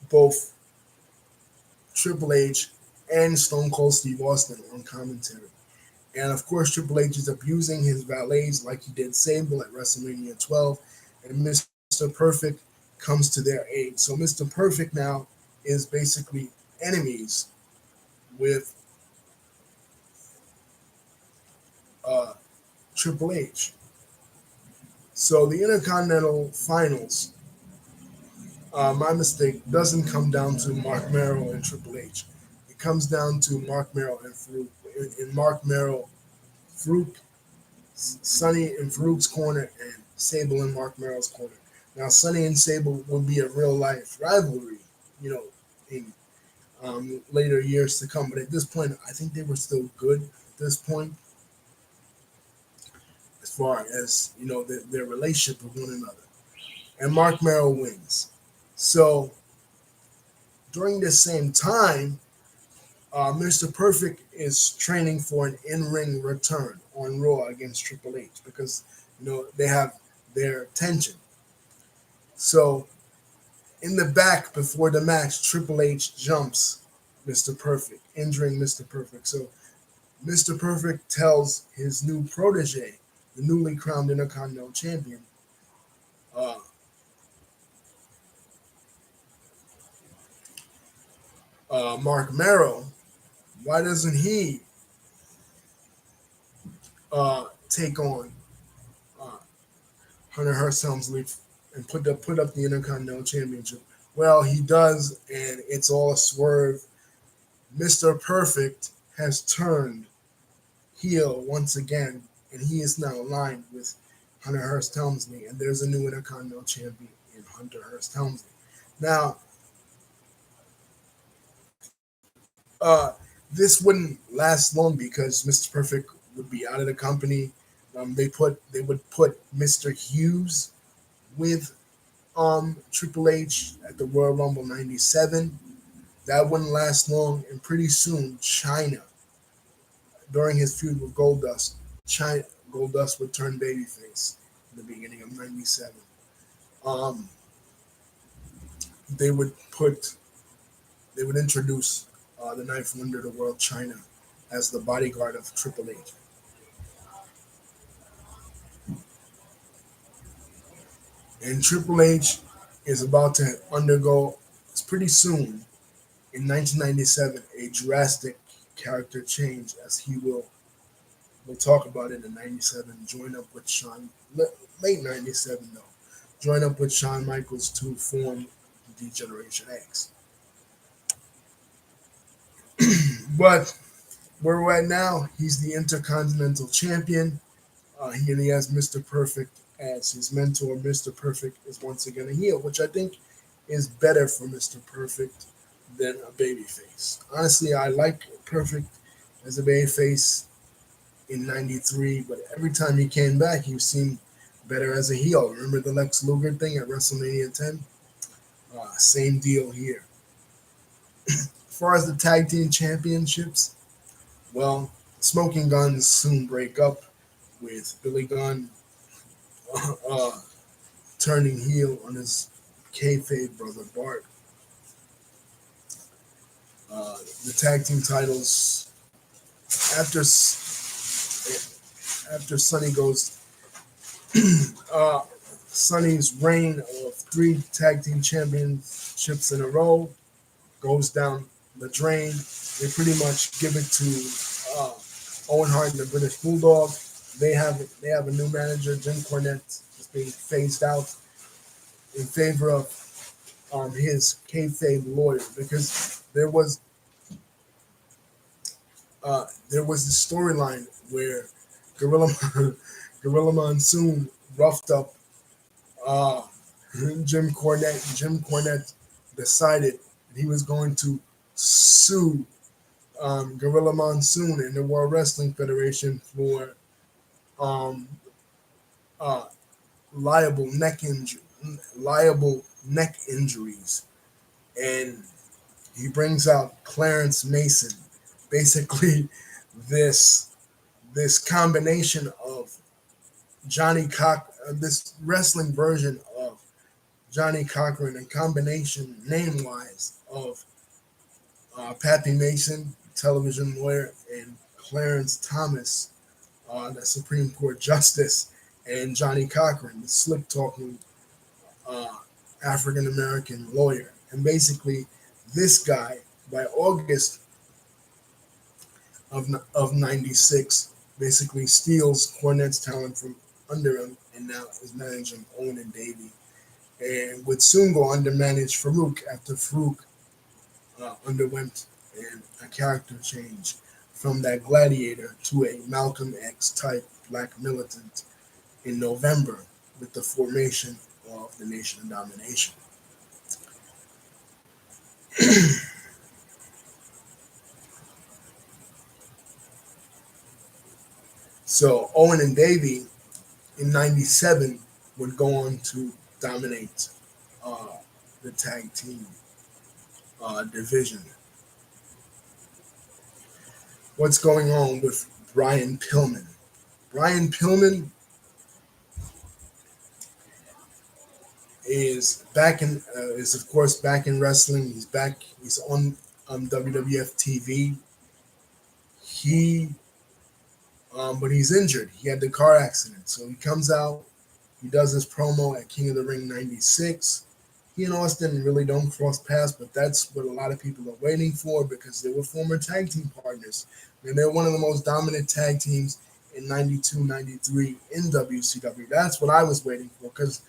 Speaker 1: both Triple H and Stone Cold Steve Austin on commentary. And of course, Triple H is abusing his valets like he did Sable at WrestleMania 12, and Mr. Perfect comes to their aid. So Mr. Perfect now is basically enemies with uh, Triple H. So the Intercontinental Finals, my mistake, doesn't come down to Mark Merrill and Triple H. It comes down to Mark Merrill and Farouk. In Mark Merrill, Farouk, Sonny in Farouk's corner, and Sable in Mark Merrill's corner. Now, Sonny and Sable would be a real life rivalry, in later years to come. But at this point, I think they were still good at this point, as far as their relationship with one another. And Mark Merrill wins. So during this same time, Mr. Perfect is training for an in-ring return on Raw against Triple H because they have their tension. So in the back before the match, Triple H jumps Mr. Perfect, injuring Mr. Perfect. So Mr. Perfect tells his new protege, the newly crowned Intercontinental Champion, uh, Mark Merrill, why doesn't he take on uh, Hunter Hearst Helmsley and put up the Intercontinental Championship? Well, he does, and it's all a swerve. Mr. Perfect has turned heel once again, and he is now aligned with Hunter Hearst Helmsley, and there's a new Intercontinental Champion in Hunter Hearst Helmsley. Now, uh, this wouldn't last long because Mr. Perfect would be out of the company. They would put Mr. Hughes with Triple H at the Royal Rumble '97. That wouldn't last long, and pretty soon, China, during his feud with Goldust, China Goldust would turn babyface in the beginning of '97. Um, they would put, they would introduce the Ninth Wonder of the World, China, as the bodyguard of Triple H. And Triple H is about to undergo, it's pretty soon, in 1997, a drastic character change as he will, we'll talk about it in '97, join up with late '97 though, join up with Shawn Michaels to form D-Generation X. But where we're at now, he's the Intercontinental Champion. He has Mr. Perfect as his mentor. Mr. Perfect is once again a heel, which I think is better for Mr. Perfect than a babyface. Honestly, I like Perfect as a babyface in '93, but every time he came back, he seemed better as a heel. Remember the Lex Luger thing at WrestleMania 10? Same deal here. As far as the tag team championships, well, Smoking Guns soon break up with Billy Gunn uh, turning heel on his kayfabe brother Bart. The tag team titles after after Sonny goes Sonny's reign of 3 tag team championships in a row goes down the drain. They pretty much give it to Owen Hart and the British Bulldog. They have a new manager, Jim Cornette, is being phased out in favor of his kayfabe lawyer, because there was the storyline where Gorilla Gorilla Monsoon roughed up uh, Jim Cornette. Jim Cornette decided he was going to sue Gorilla Monsoon and the World Wrestling Federation for um, uh, liable neck injuries, and he brings out Clarence Mason, basically this this combination of this wrestling version of Johnny Cochran, and combination name wise of Pappy Mason, television lawyer, and Clarence Thomas, the Supreme Court Justice, and Johnny Cochran, the slick talking uh, African American lawyer. And basically, this guy, by August of '96, basically steals Cornette's talent from under him, and now is managing Owen and Davey, and would soon go under manage Farouk after Farouk underwent a character change from that gladiator to a Malcolm X type black militant in November with the formation of the Nation of Domination. So Owen and Davey in '97 would go on to dominate uh, the tag team division. What's going on with Brian Pillman? Brian Pillman is of course back in wrestling. He's back. He's on WWF TV. He but he's injured. He had the car accident, so he comes out. He does his promo at King of the Ring '96. He and Austin really don't cross paths, but that's what a lot of people are waiting for, because they were former tag team partners. And they're one of the most dominant tag teams in '92, '93 in WCW. That's what I was waiting for, because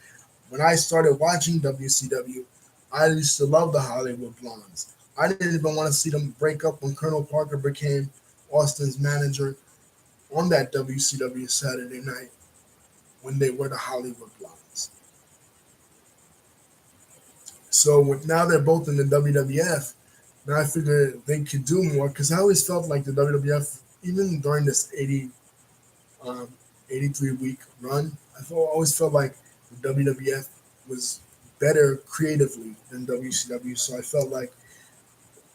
Speaker 1: when I started watching WCW, I used to love the Hollywood Blondes. I didn't even want to see them break up when Colonel Parker became Austin's manager on that WCW Saturday night when they were the Hollywood Blondes. So now they're both in the WWF. Now I figured they could do more, because I always felt like the WWF, even during this 83-week run, always felt like the WWF was better creatively than WCW. So I felt like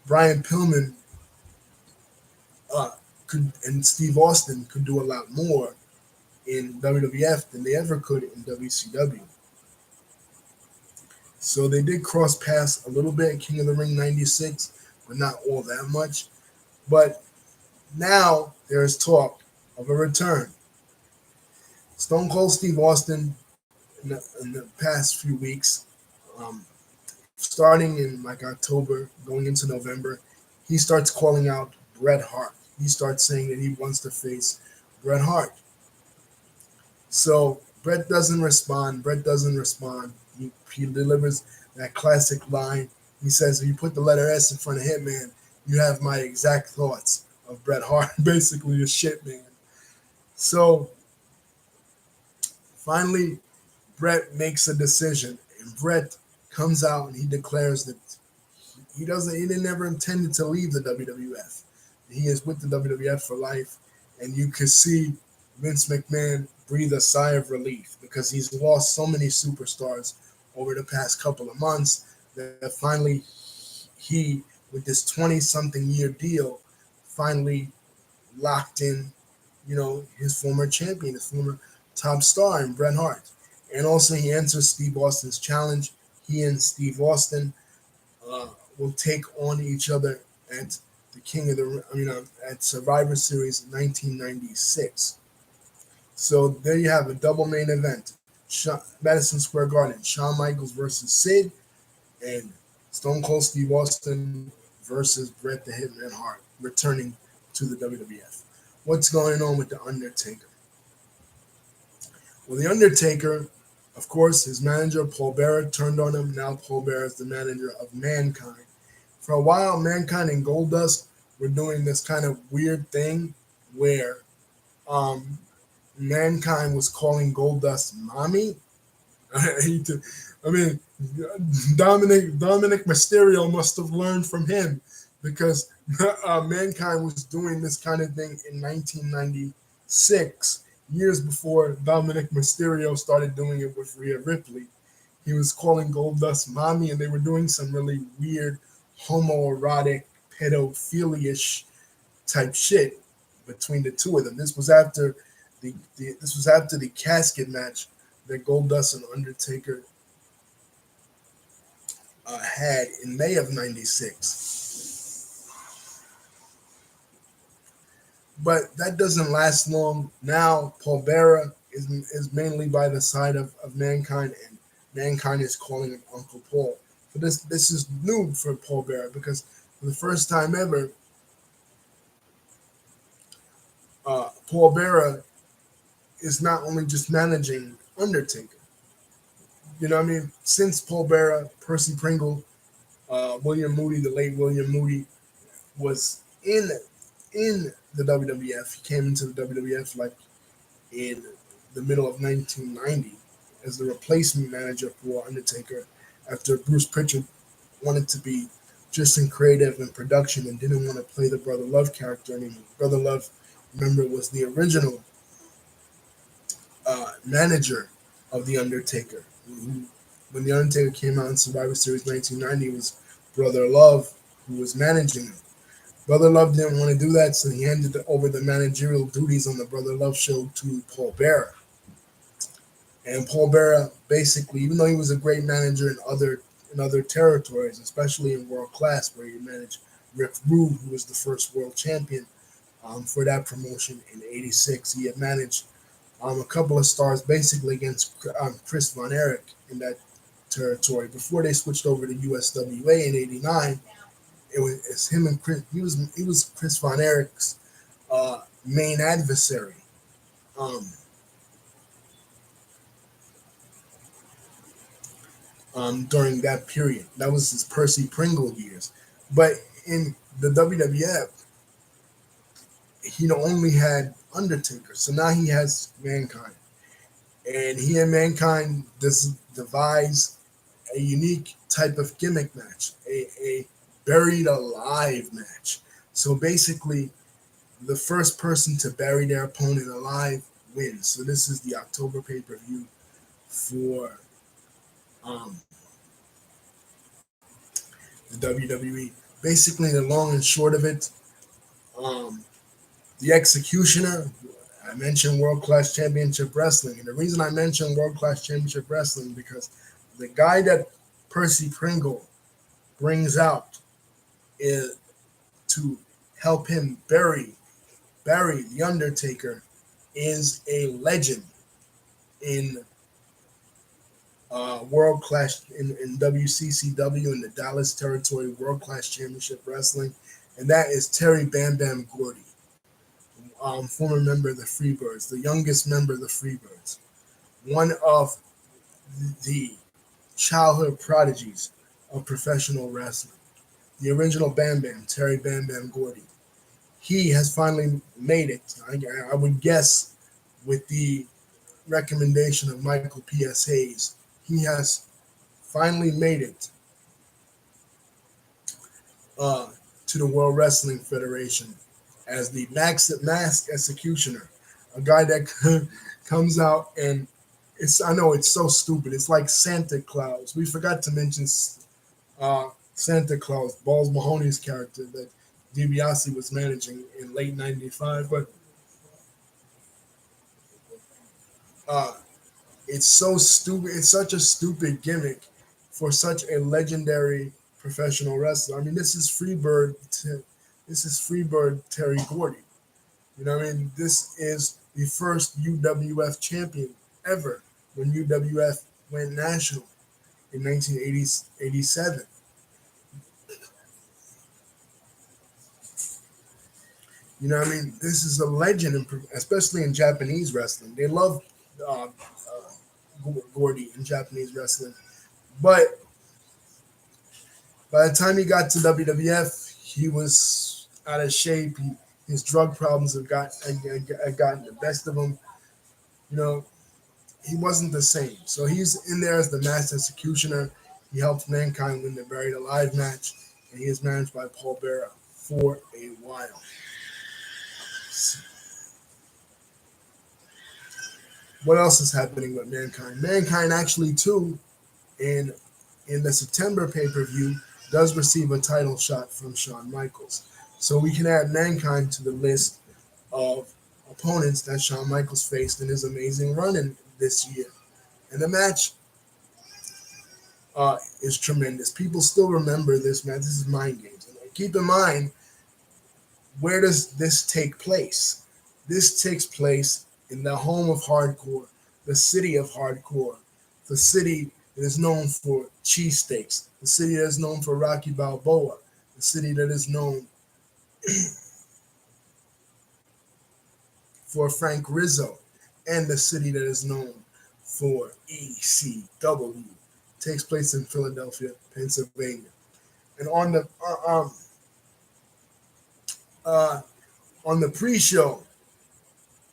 Speaker 1: Brian Pillman and Steve Austin could do a lot more in WWF than they ever could in WCW. So they did cross paths a little bit in King of the Ring '96, but not all that much. But now there is talk of a return. Stone Cold Steve Austin, in the past few weeks, um, starting in like October, going into November, he starts calling out Bret Hart. He starts saying that he wants to face Bret Hart. So Bret doesn't respond. He delivers that classic line. He says, if you put the letter S in front of Hitman, you have my exact thoughts of Bret Hart, basically a shit man. So finally, Bret makes a decision, and Bret comes out and he declares that he didn't ever intended to leave the WWF. He is with the WWF for life, and you could see Vince McMahon breathe a sigh of relief, because he's lost so many superstars over the past couple of months that finally he, with this 20-something year deal, finally locked in, his former champion, his former top star in Bret Hart. And also he answers Steve Austin's challenge. He and Steve Austin will take on each other at at Survivor Series 1996. So there you have a double main event. Madison Square Garden, Shawn Michaels versus Sid, and Stone Cold Steve Austin versus Bret the Hitman Hart, returning to the WWF. What's going on with The Undertaker? Well, The Undertaker, of course, his manager, Paul Bearer, turned on him. Now Paul Bearer is the manager of Mankind. For a while, Mankind and Goldust were doing this kind of weird thing where um, Mankind was calling Goldust mommy. I mean, Dominic Mysterio must have learned from him because Mankind was doing this kind of thing in 1996, years before Dominic Mysterio started doing it with Rhea Ripley. He was calling Goldust mommy, and they were doing some really weird homoerotic, pedophilia-ish type shit between the two of them. This was after the casket match that Goldust and Undertaker had in May of '96. But that doesn't last long. Now Paul Bearer is mainly by the side of Mankind, and Mankind is calling him Uncle Paul. So this is new for Paul Bearer because for the first time ever, Paul Bearer is not only just managing Undertaker. You know what I mean? Since Paul Bearer, Percy Pringle, William Moody, the late William Moody, was in the WWF. He came into the WWF like in the middle of 1990 as the replacement manager for Undertaker after Bruce Pritchard wanted to be just in creative and production and didn't want to play the Brother Love character anymore. Brother Love, remember, was the original manager of The Undertaker. When The Undertaker came out in Survivor Series 1990, it was Brother Love who was managing him. Brother Love didn't want to do that, so he handed over the managerial duties on the Brother Love show to Paul Bearer. And Paul Bearer, basically, even though he was a great manager in other territories, especially in World Class, where he managed Rick Rude, who was the first world champion for that promotion in '86. He had managed a couple of stars basically against Chris Von Erich in that territory. Before they switched over to USWA in '89, it's him and Chris. He was Chris Von Erich's main adversary. During that period, that was his Percy Pringle years. But in the WWF, he only had Undertaker, so now he has Mankind, and he and Mankind devise a unique type of gimmick match, a buried alive match. So basically, the first person to bury their opponent alive wins. So this is the October pay-per-view for the WWE. Basically, the long and short of it, the Executioner, I mentioned World Class Championship Wrestling. And the reason I mentioned World Class Championship Wrestling because the guy that Percy Pringle brings out is to help him bury The Undertaker is a legend in World Class in WCCW in the Dallas Territory World Class Championship Wrestling, and that is Terry Bam Bam Gordy, former member of the Freebirds, the youngest member of the Freebirds, one of the childhood prodigies of professional wrestling, the original Bam Bam, Terry Bam Bam Gordy. He has finally made it. I would guess with the recommendation of Michael P.S. Hayes, he has finally made it to the World Wrestling Federation as the Masked Executioner, a guy that comes out and I know it's so stupid. It's like Santa Claus. We forgot to mention Santa Claus, Balls Mahoney's character that DiBiase was managing in late '95, but it's so stupid. It's such a stupid gimmick for such a legendary professional wrestler. I mean, this is Freebird Terry Gordy. You know what I mean? This is the first UWF champion ever when UWF went national in 1987. You know what I mean? This is a legend, especially in Japanese wrestling. They love uh, Gordy in Japanese wrestling. But by the time he got to WWF, he was out of shape. His drug problems had gotten the best of him. You know, he wasn't the same. So he's in there as the master executioner. He helped Mankind win the Buried Alive match, and he is managed by Paul Bearer for a while. What else is happening with Mankind? Mankind actually too, in the September pay-per-view, does receive a title shot from Shawn Michaels. So we can add Mankind to the list of opponents that Shawn Michaels faced in his amazing run in this year. And the match is tremendous. People still remember this match. This is Mind Games. And keep in mind, where does this take place? This takes place in the home of hardcore, the city of hardcore, the city that is known for cheesesteaks, the city that is known for Rocky Balboa, the city that is known for Frank Rizzo, and the city that is known for ECW. It takes place in Philadelphia, Pennsylvania. And on the pre-show,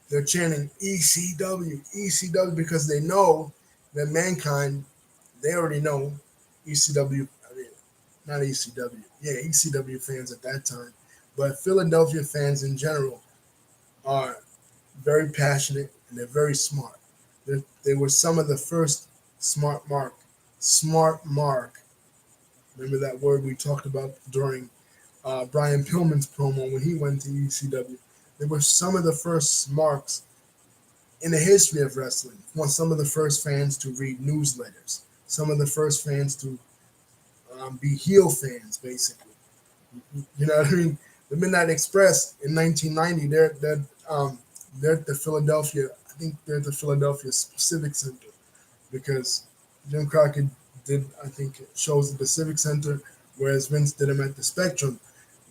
Speaker 1: they're chanting ECW, ECW, because they know that Mankind, they already know ECW, I mean, not ECW, yeah, ECW fans at that time, but Philadelphia fans in general are very passionate and they're very smart. They were some of the first smart mark. Remember that word we talked about during Brian Pillman's promo when he went to ECW. They were some of the first marks in the history of wrestling. Some of the first fans to read newsletters. Some of the first fans to be heel fans, basically. You know what I mean? The Midnight Express in 1990, they're at the Philadelphia. I think they're at the Philadelphia Civic Center because Jim Crockett did, I think, shows at the Civic Center, whereas Vince did them at the Spectrum.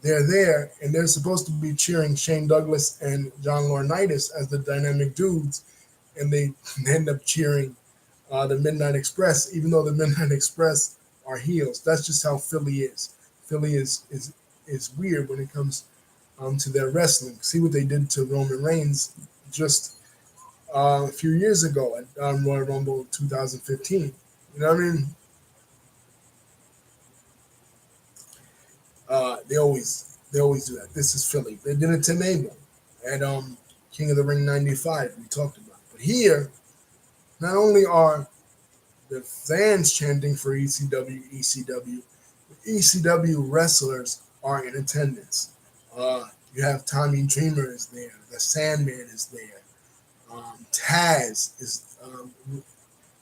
Speaker 1: They're there, and they're supposed to be cheering Shane Douglas and John Laurinaitis as the dynamic dudes, and they end up cheering the Midnight Express, even though the Midnight Express are heels. That's just how Philly is. Philly is weird when it comes to their wrestling. See what they did to Roman Reigns just a few years ago at Royal Rumble 2015. You know what I mean? They always do that. This is Philly. They did it to Mabel at King of the Ring 95. We talked about it. But here, not only are the fans chanting for ECW, ECW, ECW wrestlers are in attendance. You have Tommy Dreamer is there. The Sandman is there. Taz is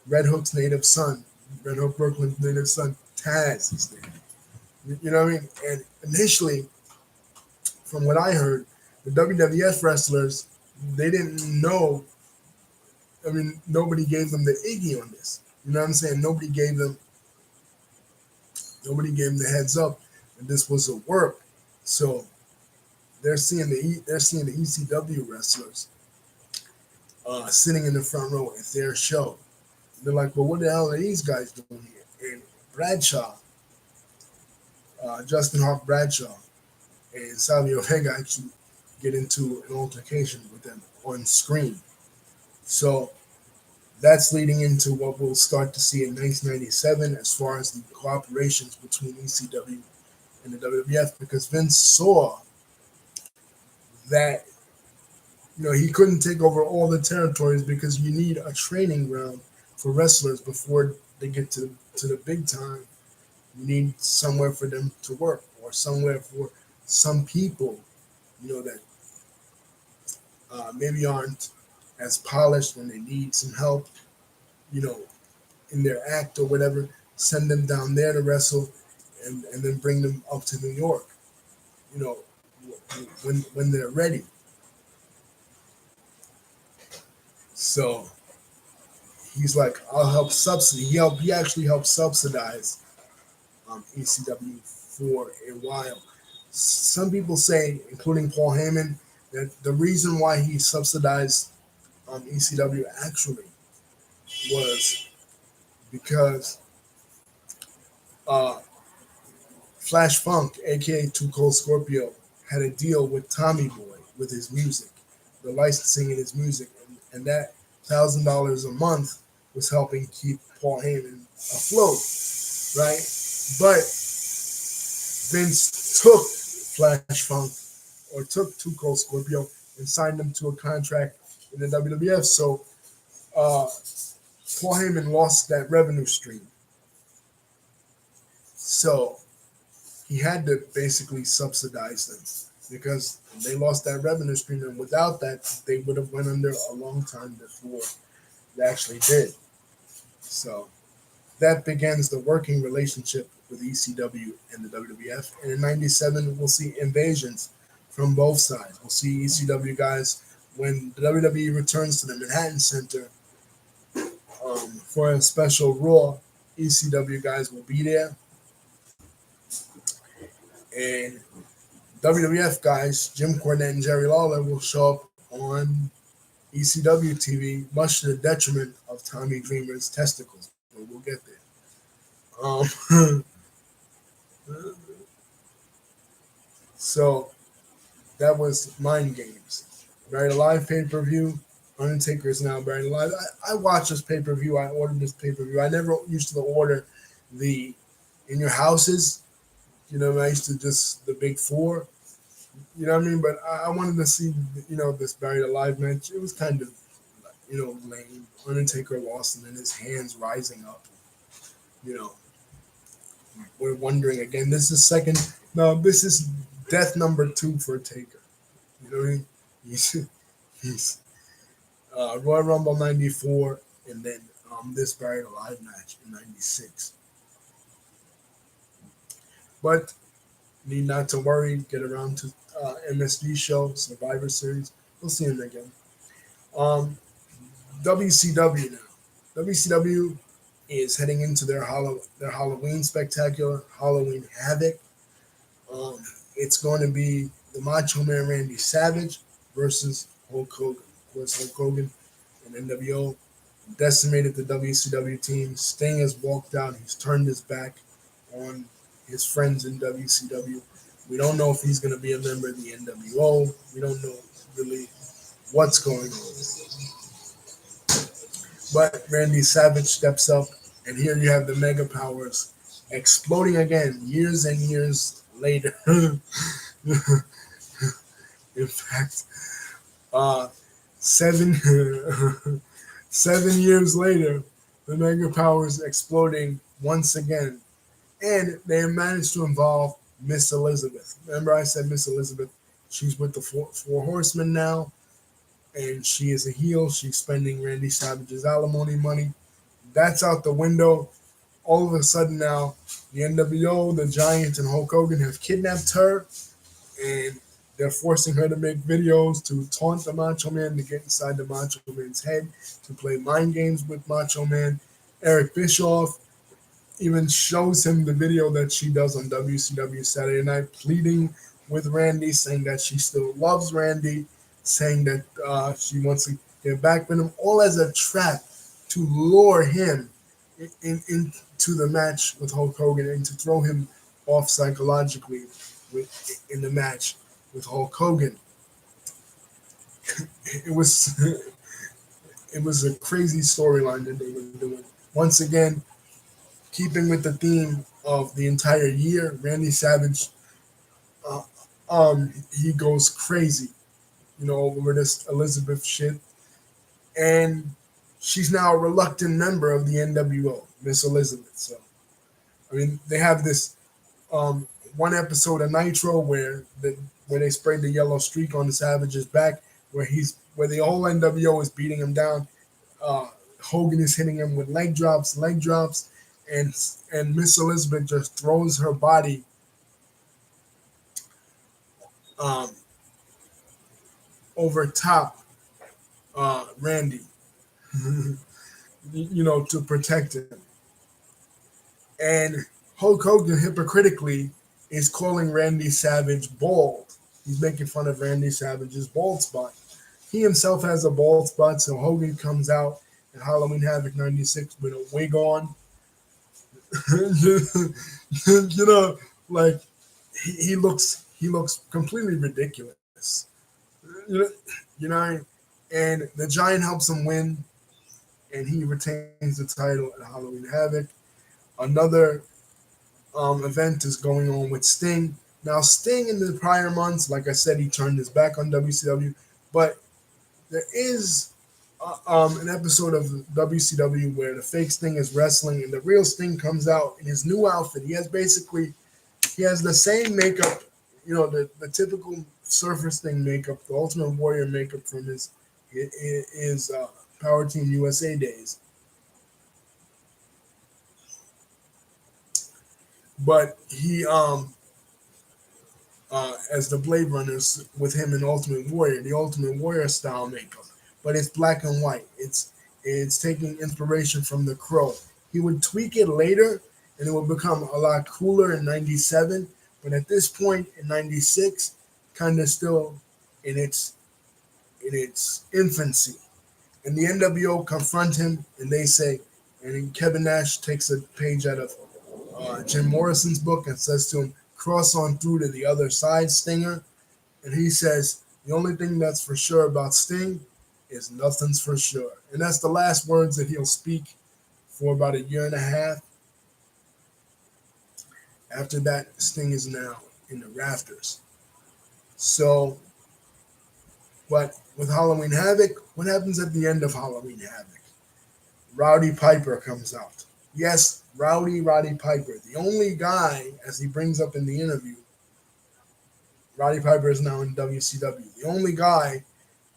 Speaker 1: Red Hook's native son. Red Hook Brooklyn's native son. Taz is there. You know what I mean? And initially, from what I heard, the WWF wrestlers, they didn't know. I mean, nobody gave them the Iggy on this. You know what I'm saying? Nobody gave them the heads up that this was a work. So they're seeing the ECW wrestlers sitting in the front row at their show. They're like, well, what the hell are these guys doing here? And Bradshaw, Justin Hawk Bradshaw, and Savio Vega actually get into an altercation with them on screen. So that's leading into what we'll start to see in 1997 as far as the cooperations between ECW and the WWF, because Vince saw that he couldn't take over all the territories because you need a training ground for wrestlers before they get to the big time. You need somewhere for them to work, or somewhere for some people, that maybe aren't as polished and they need some help, in their act or whatever. Send them down there to wrestle, and then bring them up to New York, when they're ready. So he's like, I'll help subsidy. He actually helped subsidize ECW for a while. Some people say, including Paul Heyman, That the reason why he subsidized ECW actually was because uh, Flash Funk, aka Too Cold Scorpio, had a deal with Tommy Boy with his music, the licensing in his music, and that $1,000 a month was helping keep Paul Heyman afloat, right? But Vince took Flash Funk or took Too Cold Scorpio and signed him to a contract in the WWF. So uh, Paul Heyman lost that revenue stream. So he had to basically subsidize them because they lost that revenue stream, and without that, they would have went under a long time before they actually did. So that begins the working relationship with ECW and the WWF. And in '97, we'll see invasions from both sides. We'll see ECW guys when the WWE returns to the Manhattan Center for a special Raw. ECW guys will be there, and WWF guys, Jim Cornette and Jerry Lawler, will show up on ECW TV, much to the detriment of Tommy Dreamer's testicles. But we'll get there. So that was Mind Games. Buried Alive pay-per-view. Undertaker is now buried alive. I watched this pay-per-view. I ordered this pay-per-view. I never used to order the in your houses. I used to just the big four. You know what I mean? But I wanted to see, this Buried Alive match. It was kind of, lame. Undertaker lost and then his hands rising up. We're wondering again. This is this is death number 2 for Taker. You know what I mean? He's Royal Rumble 94 and then this Buried Alive match in 96. But need not to worry. Get around to MSG show, Survivor Series. We'll see him again. WCW now. WCW is heading into their Halloween spectacular, Halloween Havoc. It's going to be the Macho Man Randy Savage versus Hulk Hogan. Of course, Hulk Hogan and NWO decimated the WCW team. Sting has walked out. He's turned his back on his friends in WCW. We don't know if he's going to be a member of the NWO. We don't know really what's going on. But Randy Savage steps up, and here you have the Mega Powers exploding again years and years later. In fact, 7 years later, the Mega Powers exploding once again. And they managed to involve Miss Elizabeth. Remember I said Miss Elizabeth, she's with the Four Horsemen now, and she is a heel. She's spending Randy Savage's alimony money. That's out the window. All of a sudden now, the NWO, the Giants, and Hulk Hogan have kidnapped her, and they're forcing her to make videos to taunt the Macho Man, to get inside the Macho Man's head, to play mind games with Macho Man. Eric Bischoff even shows him the video that she does on WCW Saturday Night, pleading with Randy, saying that she still loves Randy, saying that she wants to get back with him, all as a trap to lure him into the match with Hulk Hogan and to throw him off psychologically in the match with Hulk Hogan. It was a crazy storyline that they were doing. Once again, keeping with the theme of the entire year, Randy Savage, he goes crazy, over this Elizabeth shit. And she's now a reluctant member of the NWO, Miss Elizabeth. So, they have this one episode of Nitro where they sprayed the yellow streak on the Savage's back, where the whole NWO is beating him down. Hogan is hitting him with leg drops, and Miss Elizabeth just throws her body over top Randy, to protect him. And Hulk Hogan hypocritically is calling Randy Savage bald. He's making fun of Randy Savage's bald spot. He himself has a bald spot, so Hogan comes out in Halloween Havoc '96 with a wig on. you know, like he looks completely ridiculous. You know, you know, and the Giant helps him win, and he retains the title at Halloween Havoc. Another event is going on with Sting. Now, Sting in the prior months, like I said, he turned his back on WCW, but there is an episode of WCW where the fake Sting is wrestling and the real Sting comes out in his new outfit. He has the same makeup, the typical Surfer Sting makeup, the Ultimate Warrior makeup from his Power Team USA days. But he as the Blade Runners with him in Ultimate Warrior, the Ultimate Warrior style makeup, but it's black and white. It's taking inspiration from the Crow. He would tweak it later, and it would become a lot cooler in '97. But at this point in '96, kind of still in its infancy. And the NWO confront him, and they say, and Kevin Nash takes a page out of Jim Morrison's book and says to him, "Cross on through to the other side, Stinger." And he says, "The only thing that's for sure about Sting is nothing's for sure." And that's the last words that he'll speak for about a year and a half. After that, Sting is now in the rafters. So, but with Halloween Havoc, what happens at the end of Halloween Havoc? Rowdy Piper comes out. Yes, Roddy Piper. The only guy, as he brings up in the interview, Roddy Piper is now in WCW. The only guy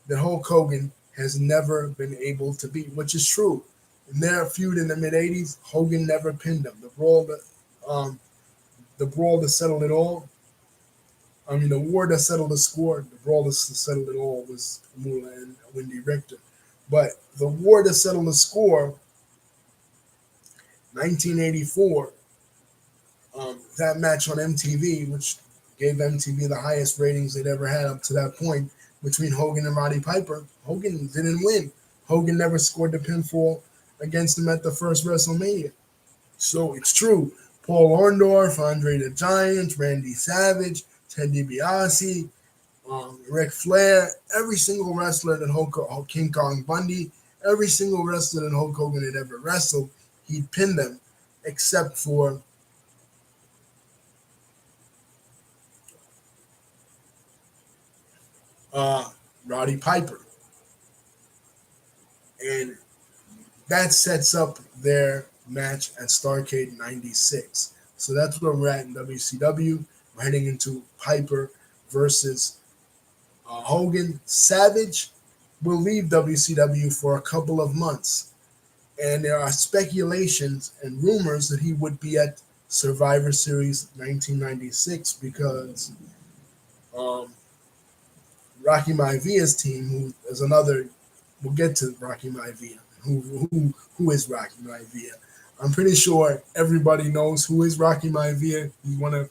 Speaker 1: that Hulk Hogan has never been able to beat, which is true. In their feud in the mid '80s, Hogan never pinned him. The brawl that settled it all. I mean, the war that settled the score. The brawl that settled it all was Moolah and Wendy Richter. But the war that settled the score, 1984, that match on MTV, which gave MTV the highest ratings they'd ever had up to that point, between Hogan and Roddy Piper. Hogan didn't win. Hogan never scored the pinfall against him at the first WrestleMania. So it's true. Paul Orndorff, Andre the Giant, Randy Savage, Ted DiBiase, Ric Flair, every single wrestler that King Kong Bundy, every single wrestler that Hulk Hogan had ever wrestled, he pinned them, except for Roddy Piper. And that sets up their match at Starrcade '96. So that's where we're at in WCW. We're heading into Piper versus Hogan. Savage will leave WCW for a couple of months. And there are speculations and rumors that he would be at Survivor Series 1996 because Rocky Maivia's team, who is another, we'll get to Rocky Maivia. Who is Rocky Maivia? I'm pretty sure everybody knows who is Rocky Maivia. He's one of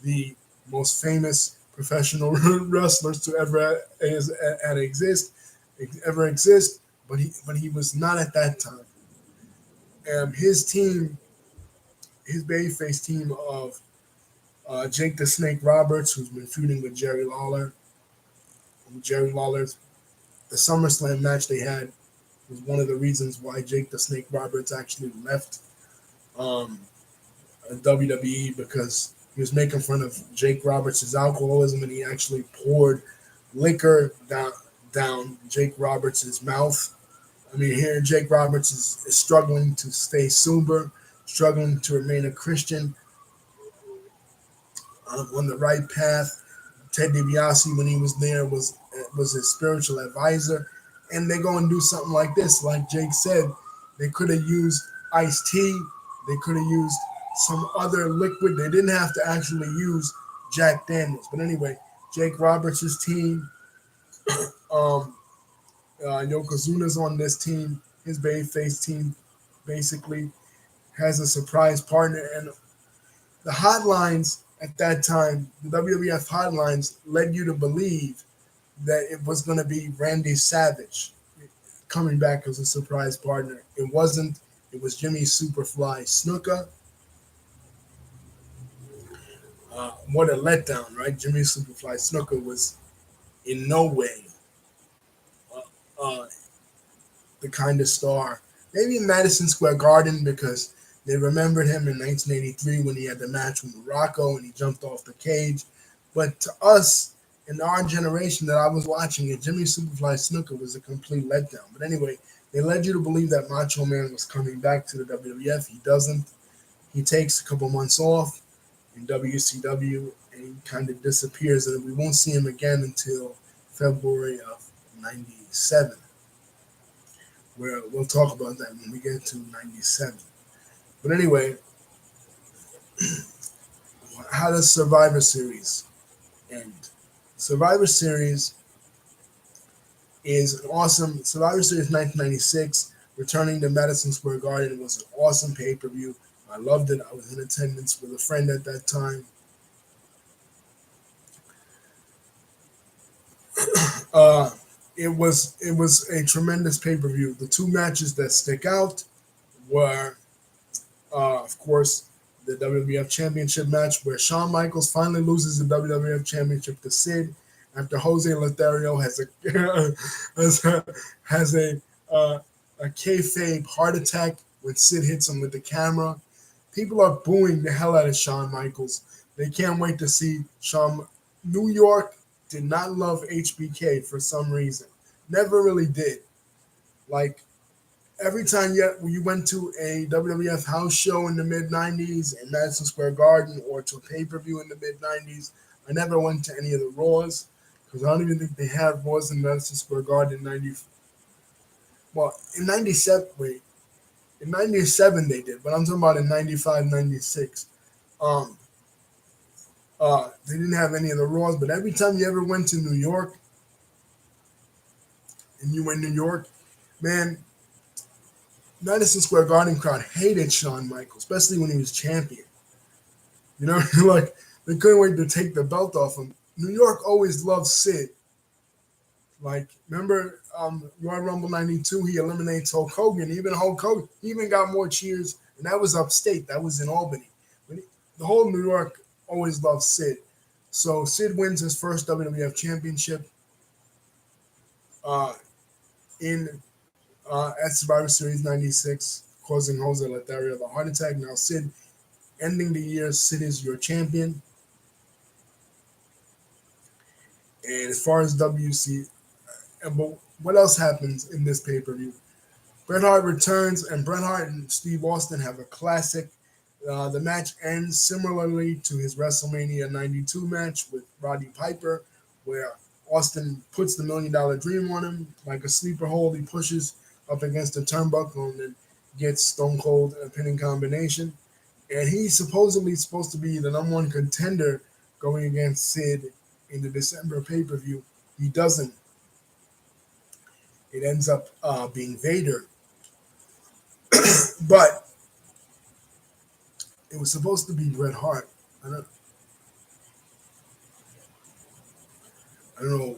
Speaker 1: the most famous professional wrestlers to ever exist, but he was not at that time. His team, his babyface team of Jake the Snake Roberts, who's been feuding with Jerry Lawler. Jerry Lawler's the SummerSlam match they had was one of the reasons why Jake the Snake Roberts actually left WWE, because he was making fun of Jake Roberts' alcoholism, and he actually poured liquor down Jake Roberts' mouth. I mean, here Jake Roberts is struggling to stay sober, struggling to remain a Christian on the right path. Ted DiBiase, when he was there, was his spiritual advisor. And they go and do something like this. Like Jake said, they could have used iced tea. They could have used some other liquid. They didn't have to actually use Jack Daniels. But anyway, Jake Roberts' team, Yokozuna's on this team. His babyface team basically has a surprise partner. And the hotlines at that time, the WWF hotlines led you to believe that it was going to be Randy Savage coming back as a surprise partner. It wasn't. It was Jimmy Superfly Snuka. What a letdown, right? Jimmy Superfly Snuka was in no way uh, uh, the kind of star. Maybe in Madison Square Garden because they remembered him in 1983 when he had the match with Morocco and he jumped off the cage. But to us, in our generation that I was watching it, Jimmy Superfly Snuka was a complete letdown. But anyway, they led you to believe that Macho Man was coming back to the WWF. He doesn't. He takes a couple months off in WCW and he kind of disappears, and we won't see him again until February of '97, where we'll talk about that when we get to '97. But anyway, how does Survivor Series end? Survivor Series is an awesome Survivor Series 1996, returning to Madison Square Garden. Was an awesome pay-per-view. I loved it. I was in attendance with a friend at that time. Uh, it was a tremendous pay-per-view. The two matches that stick out were, of course, the WWF Championship match where Shawn Michaels finally loses the WWF Championship to Sid after Jose Lothario has a a kayfabe heart attack when Sid hits him with the camera. People are booing the hell out of Shawn Michaels. They can't wait to see Shawn. New York did not love HBK for some reason. Never really did. Like every time you went to a WWF house show in the mid '90s in Madison Square Garden or to a pay per view in the mid '90s, I never went to any of the Raws because I don't even think they had Raws in Madison Square Garden in '90. Well, in '97, wait, in '97 they did, but I'm talking about in '95, '96. Um, they didn't have any of the Raws, but every time you ever went to New York, and you were in New York, man, Madison Square Garden crowd hated Shawn Michaels, especially when he was champion. You know, like they couldn't wait to take the belt off him. New York always loved Sid. Like, remember Royal Rumble '92? He eliminates Hulk Hogan. Even Hulk Hogan, he even got more cheers, and that was upstate. That was in Albany. The whole New York always loved Sid. So Sid wins his first WWF Championship uh, in at Survivor Series '96, causing Jose Lothario a heart attack. Now Sid, ending the year, Sid is your champion. And as far as WC, but what else happens in this pay-per-view? Bret Hart returns, and Bret Hart and Steve Austin have a classic. The match ends similarly to his WrestleMania '92 match with Roddy Piper, where Austin puts the $1 Million Dream on him like a sleeper hold. He pushes up against the turnbuckle and then gets Stone Cold in a pinning combination. And he's supposedly supposed to be the #1 contender going against Sid in the December pay-per-view. He doesn't. It ends up being Vader. But it was supposed to be Bret Hart. I don't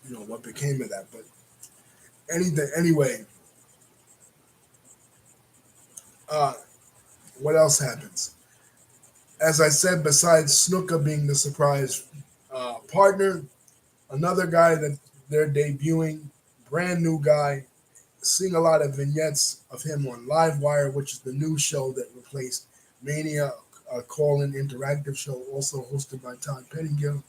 Speaker 1: know, what became of that, but anyway, what else happens? As I said, besides Snuka being the surprise partner, another guy that they're debuting, brand new guy, seeing a lot of vignettes of him on Livewire, which is the new show that replaced Mania, a call-in interactive show, also hosted by Todd Pettingill.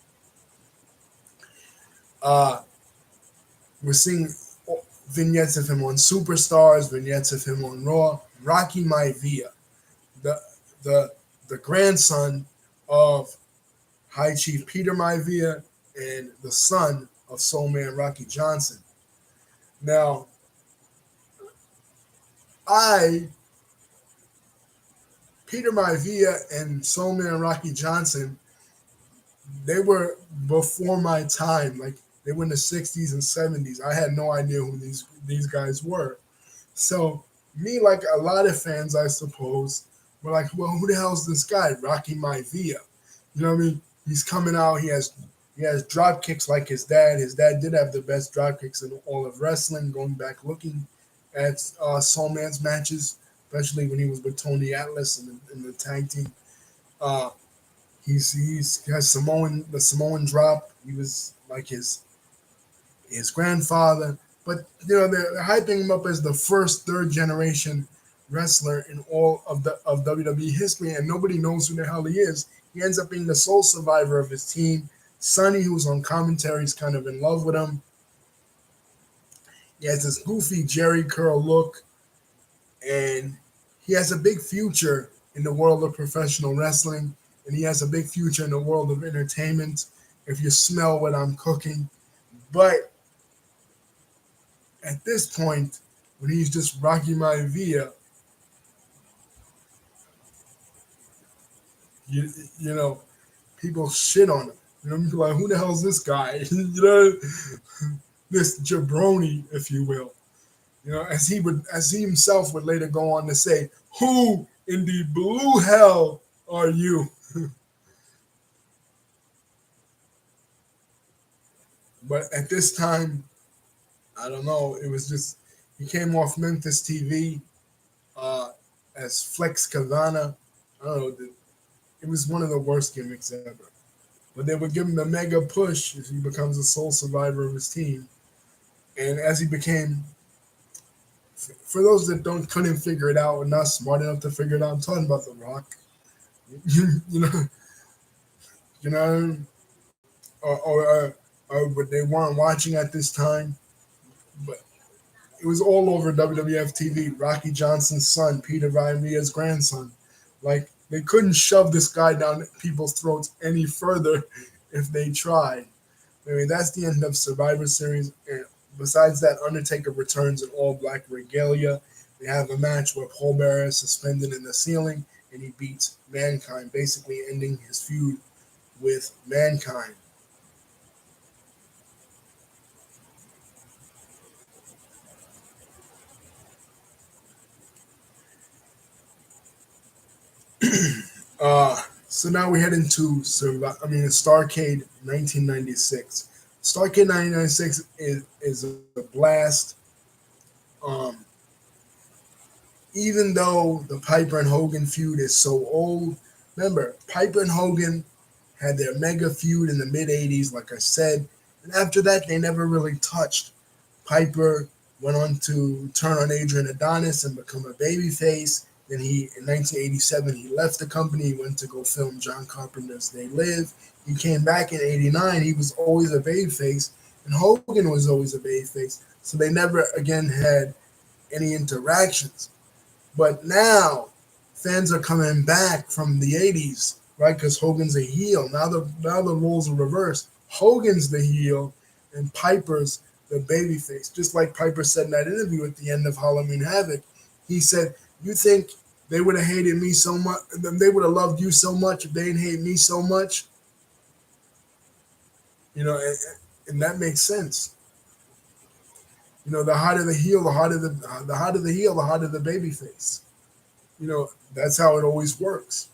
Speaker 1: We're seeing vignettes of him on Superstars, vignettes of him on Raw. Rocky Maivia, the the the grandson of High Chief Peter Maivia and the son of Soul Man Rocky Johnson. Now, Peter Maivia and Soul Man Rocky Johnson, they were before my time. Like they were in the '60s and '70s. I had no idea who these guys were. So me, like a lot of fans, I suppose, We're like, well, who the hell's this guy, Rocky Maivia? You know what I mean? He's coming out. He has drop kicks like his dad. His dad did have the best drop kicks in all of wrestling. Going back looking at Soul Man's matches, especially when he was with Tony Atlas in the tag team. Uh, he has the Samoan drop. He was like his grandfather, but they're hyping him up as the first third generation wrestler in all of WWE history, and nobody knows who the hell he is. He ends up being the sole survivor of his team. Sonny, who's on commentary, is kind of in love with him. He has this goofy Jerry curl look, and he has a big future in the world of professional wrestling, and he has a big future in the world of entertainment. If you smell what I'm cooking, but at this point, when he's just Rocky Maivia, you know, people shit on him. People like, who the hell's this guy? This jabroni, if you will. As he himself would later go on to say, "Who in the blue hell are you?" But at this time, I don't know. It was just he came off Memphis TV uh, as Flex Cavana. I don't know. It was one of the worst gimmicks ever. But they would give him the mega push if he becomes the sole survivor of his team. And as he became, for those that couldn't figure it out or not smart enough to figure it out, I'm talking about The Rock. you know, you know, but they weren't watching at this time. But it was all over WWF TV. Rocky Johnson's son, Peter Villa's grandson. Like, they couldn't shove this guy down people's throats any further if they tried. I mean, that's the end of Survivor Series. And besides that, Undertaker returns in all black regalia. They have a match where Paul Bearer is suspended in the ceiling and he beats Mankind, basically ending his feud with Mankind. So now we head into Starrcade 1996. Starrcade 1996 is a blast. Um, Even though the Piper and Hogan feud is so old, remember Piper and Hogan had their mega feud in the mid '80s, like I said, and after that they never really touched. Piper went on to turn on Adrian Adonis and become a babyface. Then in 1987, he left the company. He went to go film John Carpenter's They Live. He came back in '89. He was always a babyface, and Hogan was always a babyface. So they never again had any interactions. But now fans are coming back from the '80s, right? Because Hogan's a heel. Now the roles are reversed. Hogan's the heel, and Piper's the babyface. Just like Piper said in that interview at the end of Halloween Havoc, he said, "You think they would have hated me so much? They would have loved you so much if they didn't hate me so much." And that makes sense. The hotter the heel, the hotter the babyface. That's how it always works.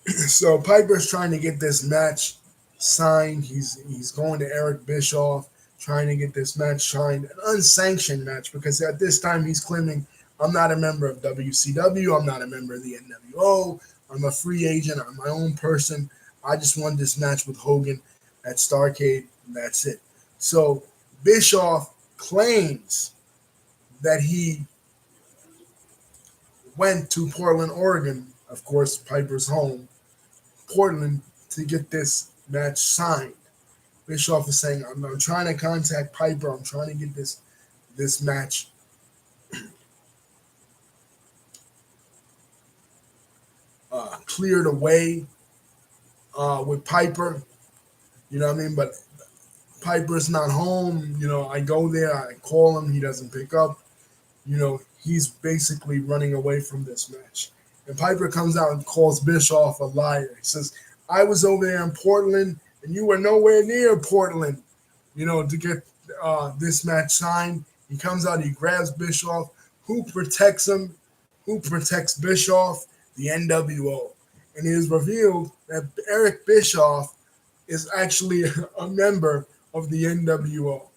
Speaker 1: So Piper's trying to get this match signed. He's going to Eric Bischoff, trying to get this match signed, an unsanctioned match, because at this time he's claiming, "I'm not a member of WCW. I'm not a member of the NWO. I'm a free agent. I'm my own person. I just won this match with Hogan at Starrcade, and that's it." So Bischoff claims that he went to Portland, Oregon, of course, Piper's home, Portland, to get this match signed. Bischoff is saying, I'm trying to contact Piper. I'm trying to get this match cleared away with Piper. You know what I mean? But Piper's not home. I go there, I call him, he doesn't pick up. He's basically running away from this match. And Piper comes out and calls Bischoff a liar. He says, "I was over there in Portland, and you were nowhere near Portland, to this match signed. He comes out, he grabs Bischoff. Who protects him? Who protects Bischoff? The NWO. And it is revealed that Eric Bischoff is actually a member of the NWO.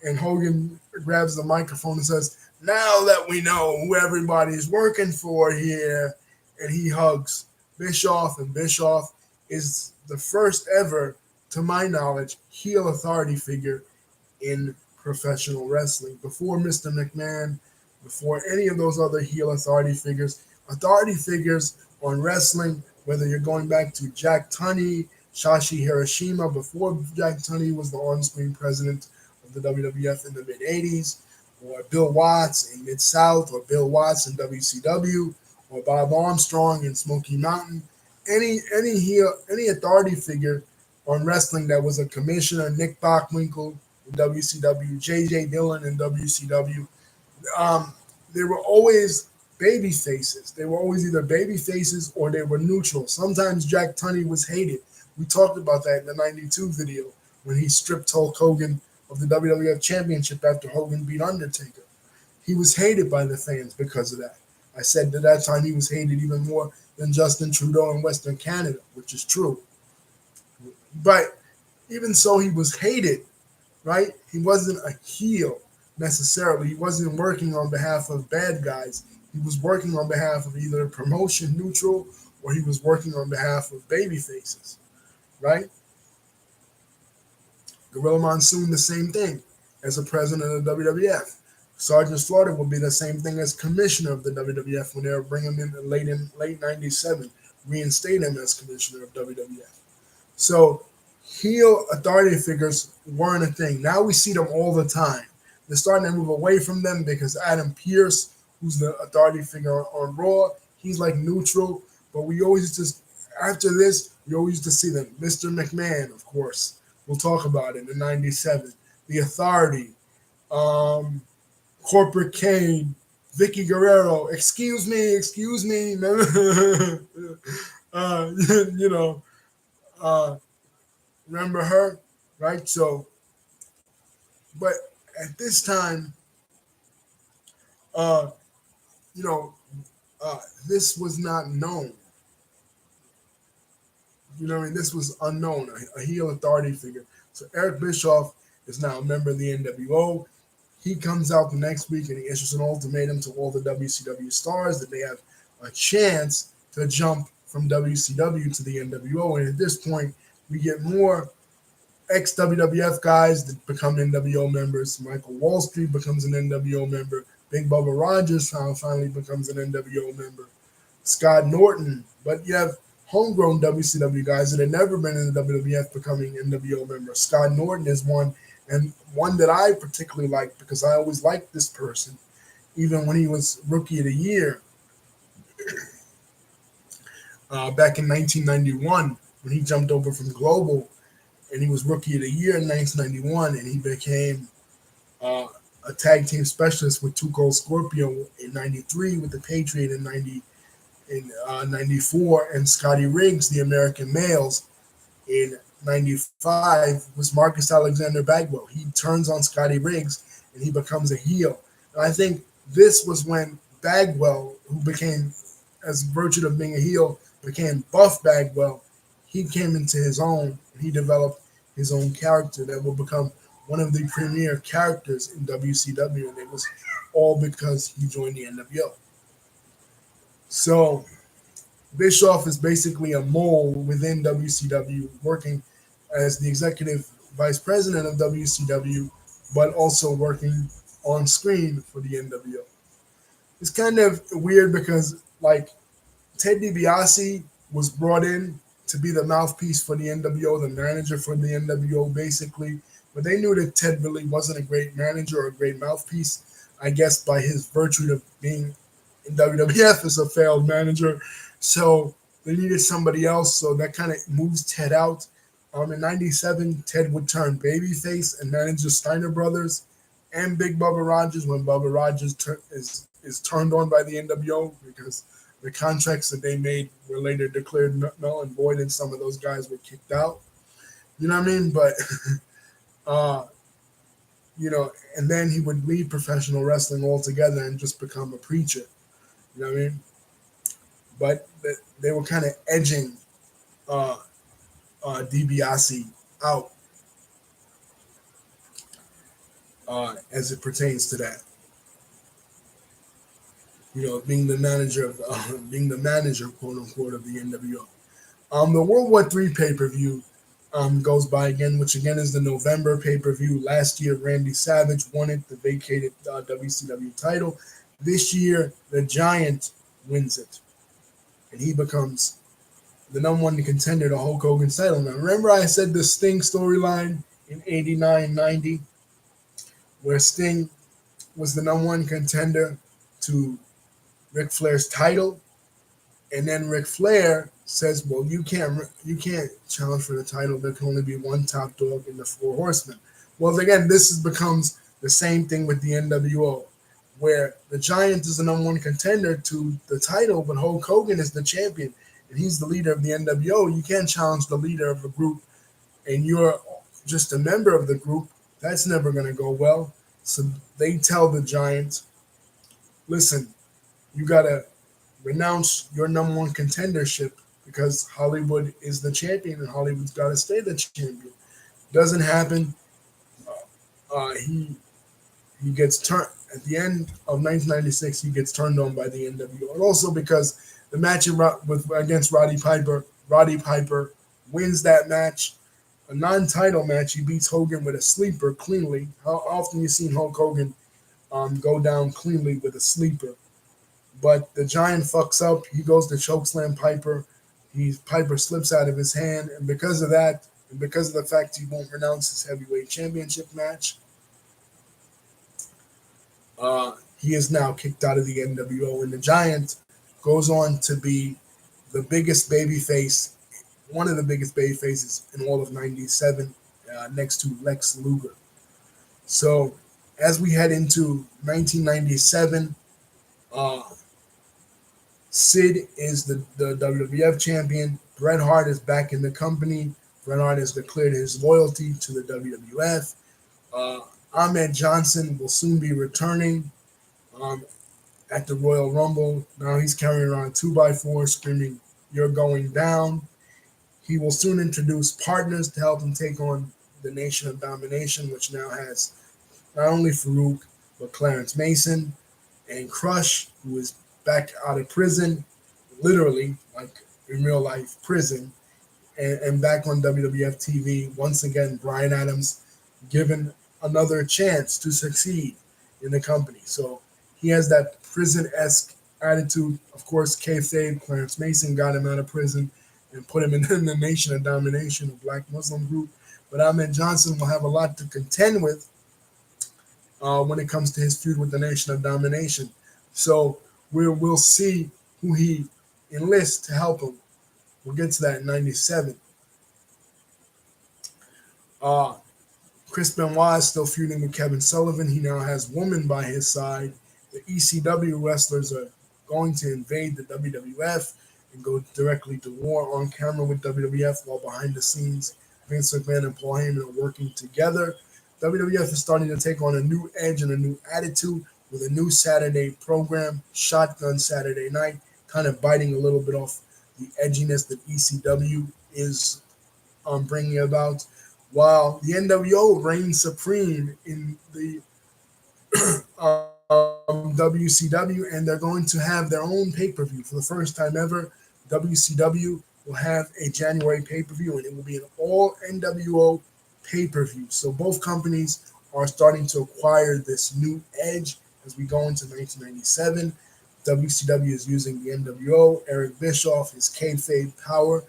Speaker 1: And Hogan grabs the microphone and says, "Now that we know who everybody's working for here," and he hugs Bischoff, and Bischoff is the first ever, to my knowledge, heel authority figure in professional wrestling. Before Mr. McMahon, before any of those other heel authority figures on wrestling, whether you're going back to Jack Tunney, Shashi Hiroshima, before Jack Tunney was the on-screen president of the WWF in the mid-'80s, or Bill Watts in Mid-South, or Bill Watts in WCW, or Bob Armstrong in Smoky Mountain, any authority figure on wrestling that was a commissioner, Nick Bockwinkel in WCW, J.J. Dillon in WCW, they were always baby faces. They were always either baby faces or they were neutral. Sometimes Jack Tunney was hated. We talked about that in the 92 video when he stripped Hulk Hogan of the WWF Championship after Hogan beat Undertaker. He was hated by the fans because of that. I said at that time he was hated even more than Justin Trudeau in Western Canada, which is true. But even so, he was hated, right? He wasn't a heel necessarily. He wasn't working on behalf of bad guys. He was working on behalf of either promotion neutral or he was working on behalf of baby faces, right? Gorilla Monsoon, the same thing as a president of the WWF. Sergeant Slaughter will be the same thing as commissioner of the WWF when they were bringing him in late 97, reinstate him as commissioner of WWF. So heel authority figures weren't a thing. Now we see them all the time. They're starting to move away from them because Adam Pearce, who's the authority figure on Raw, he's like neutral. But we always just, after this, we always used to see them. Mr. McMahon, of course. We'll talk about it in 97. The Authority, Corporate Kane, Vicky Guerrero. Excuse me. Remember her, right? So, but at this time, this was not known. This was unknown, a heel authority figure. So Eric Bischoff is now a member of the NWO. He comes out the next week and he issues an ultimatum to all the WCW stars that they have a chance to jump from WCW to the NWO. And at this point, we get more ex-WWF guys that become NWO members. Michael Wall Street becomes an NWO member. Big Bubba Rogers finally becomes an NWO member. Scott Norton. But you have homegrown WCW guys that had never been in the WWF becoming NWO members. Scott Norton is one, and one that I particularly like because I always liked this person, even when he was Rookie of the Year back in 1991 when he jumped over from Global, and he was Rookie of the Year in 1991, and he became a tag team specialist with Too Cold Scorpio in 93, with the Patriot in 94, and Scotty Riggs, the American Males, in 95 was Marcus Alexander Bagwell. He turns on Scotty Riggs and he becomes a heel. And I think this was when Bagwell, who became, as virtue of being a heel, became Buff Bagwell. He came into his own and he developed his own character that will become one of the premier characters in WCW, and it was all because he joined the NWO. So Bischoff is basically a mole within WCW, working as the executive vice president of WCW, but also working on screen for the NWO. It's kind of weird because, like, Ted DiBiase was brought in to be the mouthpiece for the NWO, the manager for the NWO, basically. But they knew that Ted really wasn't a great manager or a great mouthpiece, I guess, by his virtue of being in WWF as a failed manager. So they needed somebody else. So that kind of moves Ted out. In 97, Ted would turn babyface and manage the Steiner brothers and Big Bubba Rogers when Bubba Rogers is turned on by the NWO because the contracts that they made were later declared null and void, and some of those guys were kicked out. You know what I mean? But and then he would leave professional wrestling altogether and just become a preacher. You know what I mean? But they were kind of edging uh, DiBiase out as it pertains to that. Being the manager quote unquote, of the NWO. The World War III pay per view goes by again, which again is the November pay per view. Last year, Randy Savage won it, the vacated WCW title. This year, the Giant wins it, and he becomes the number one contender to Hulk Hogan's title. Now, remember I said the Sting storyline in 89-90, where Sting was the number one contender to Ric Flair's title, and then Ric Flair says, "Well, you can't challenge for the title. There can only be one top dog in the Four Horsemen." Well, again, becomes the same thing with the NWO, where the Giant is the number one contender to the title, but Hulk Hogan is the champion, and he's the leader of the NWO. You can't challenge the leader of a group, and you're just a member of the group. That's never going to go well. So they tell the Giant, "Listen, you got to renounce your number one contendership because Hollywood is the champion and Hollywood's got to stay the champion." Doesn't happen. He gets turned at the end of 1996. He gets turned on by the NWO, and also because the match against Roddy Piper wins that match, a non-title match. He beats Hogan with a sleeper cleanly. How often you seen Hulk Hogan go down cleanly with a sleeper? But the Giant fucks up. He goes to chokeslam Piper. Piper slips out of his hand, and because of that, and because of the fact he won't renounce his heavyweight championship match, he is now kicked out of the NWO. And the Giant goes on to be the biggest babyface, one of the biggest baby faces in all of '97, next to Lex Luger. So as we head into 1997, Sid is the WWF champion. Bret Hart is back in the company. Bret Hart has declared his loyalty to the WWF. Ahmed Johnson will soon be returning at the Royal Rumble. Now he's carrying around a 2x4 screaming, "You're going down." He will soon introduce partners to help him take on the Nation of Domination, which now has not only Farouk, but Clarence Mason and Crush, who is back out of prison, literally, like in real life, prison, and back on WWF TV. Once again, Bryan Adams given another chance to succeed in the company. So he has that prison-esque attitude. Of course, kayfabe, Clarence Mason got him out of prison and put him in the Nation of Domination, a black Muslim group. But Ahmed Johnson will have a lot to contend with when it comes to his feud with the Nation of Domination. So we'll see who he enlists to help him. We'll get to that in '97. Chris Benoit is still feuding with Kevin Sullivan. He now has Woman by his side. The ECW wrestlers are going to invade the WWF and go directly to war on camera with WWF, while behind the scenes, Vince McMahon and Paul Heyman are working together. WWF is starting to take on a new edge and a new attitude with a new Saturday program, Shotgun Saturday Night, kind of biting a little bit off the edginess that ECW is bringing about, while the NWO reigns supreme in the WCW, and they're going to have their own pay-per-view. For the first time ever, WCW will have a January pay-per-view, and it will be an all NWO pay-per-view. So both companies are starting to acquire this new edge as we go into 1997. WCW is using the NWO. Eric Bischoff, his kayfabe power,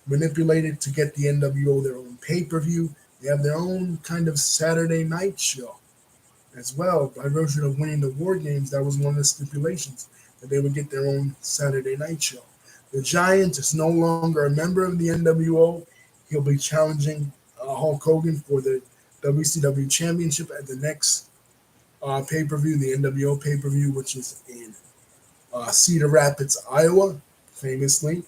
Speaker 1: manipulated to get the NWO their own pay-per-view. They have their own kind of Saturday night show as well. By virtue of winning the War Games, that was one of the stipulations, that they would get their own Saturday night show. The Giant is no longer a member of the NWO. He'll be challenging Hulk Hogan for the WCW Championship at the next pay-per-view, the NWO pay-per-view, which is in Cedar Rapids, Iowa, famously.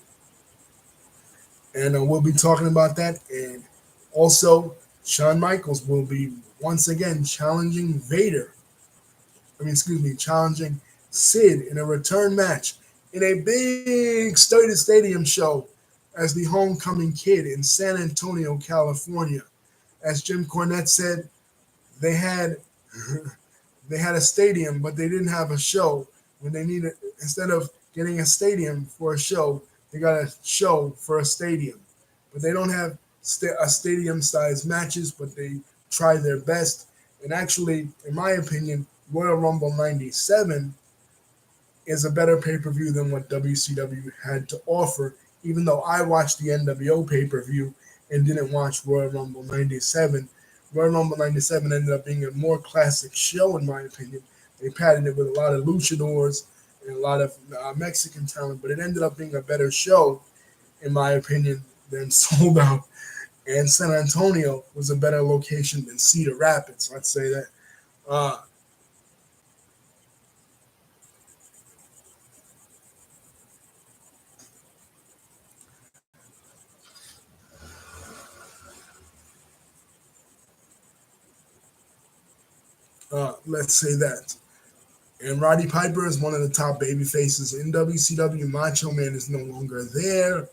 Speaker 1: And we'll be talking about that. And also, Shawn Michaels will be once again challenging Vader. Challenging Sid in a return match in a big stadium show as the homecoming kid in San Antonio, California. As Jim Cornette said, they had they had a stadium, but they didn't have a show. When they needed, instead of getting a stadium for a show, they got a show for a stadium. But they don't have a stadium-sized matches, but they try their best. And actually, in my opinion, Royal Rumble '97 is a better pay-per-view than what WCW had to offer. Even though I watched the NWO pay-per-view and didn't watch Royal Rumble '97, Royal Rumble '97 ended up being a more classic show, in my opinion. They padded it with a lot of luchadors and a lot of Mexican talent, but it ended up being a better show, in my opinion, than Sold Out. And San Antonio was a better location than Cedar Rapids. I'd say that. Uh, let's say that. And Roddy Piper is one of the top baby faces in WCW. Macho Man is no longer there.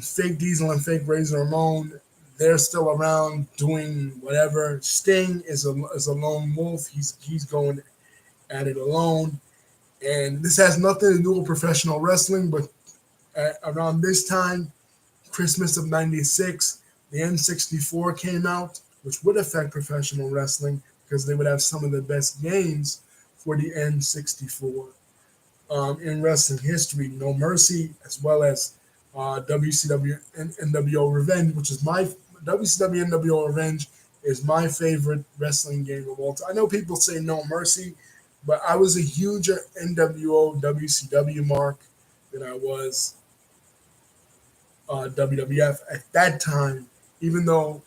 Speaker 1: Fake Diesel and Fake Razor Ramon, they're still around doing whatever. Sting is a lone wolf. He's going at it alone. And this has nothing to do with professional wrestling, but around this time, Christmas of '96, the N64 came out, which would affect professional wrestling because they would have some of the best games for the N64 in wrestling history. No Mercy, as well as WCW and NWO Revenge, which is my WCW NWO Revenge is my favorite wrestling game of all time. I know people say No Mercy, but I was a huger NWO WCW mark than I was WWF at that time. Even though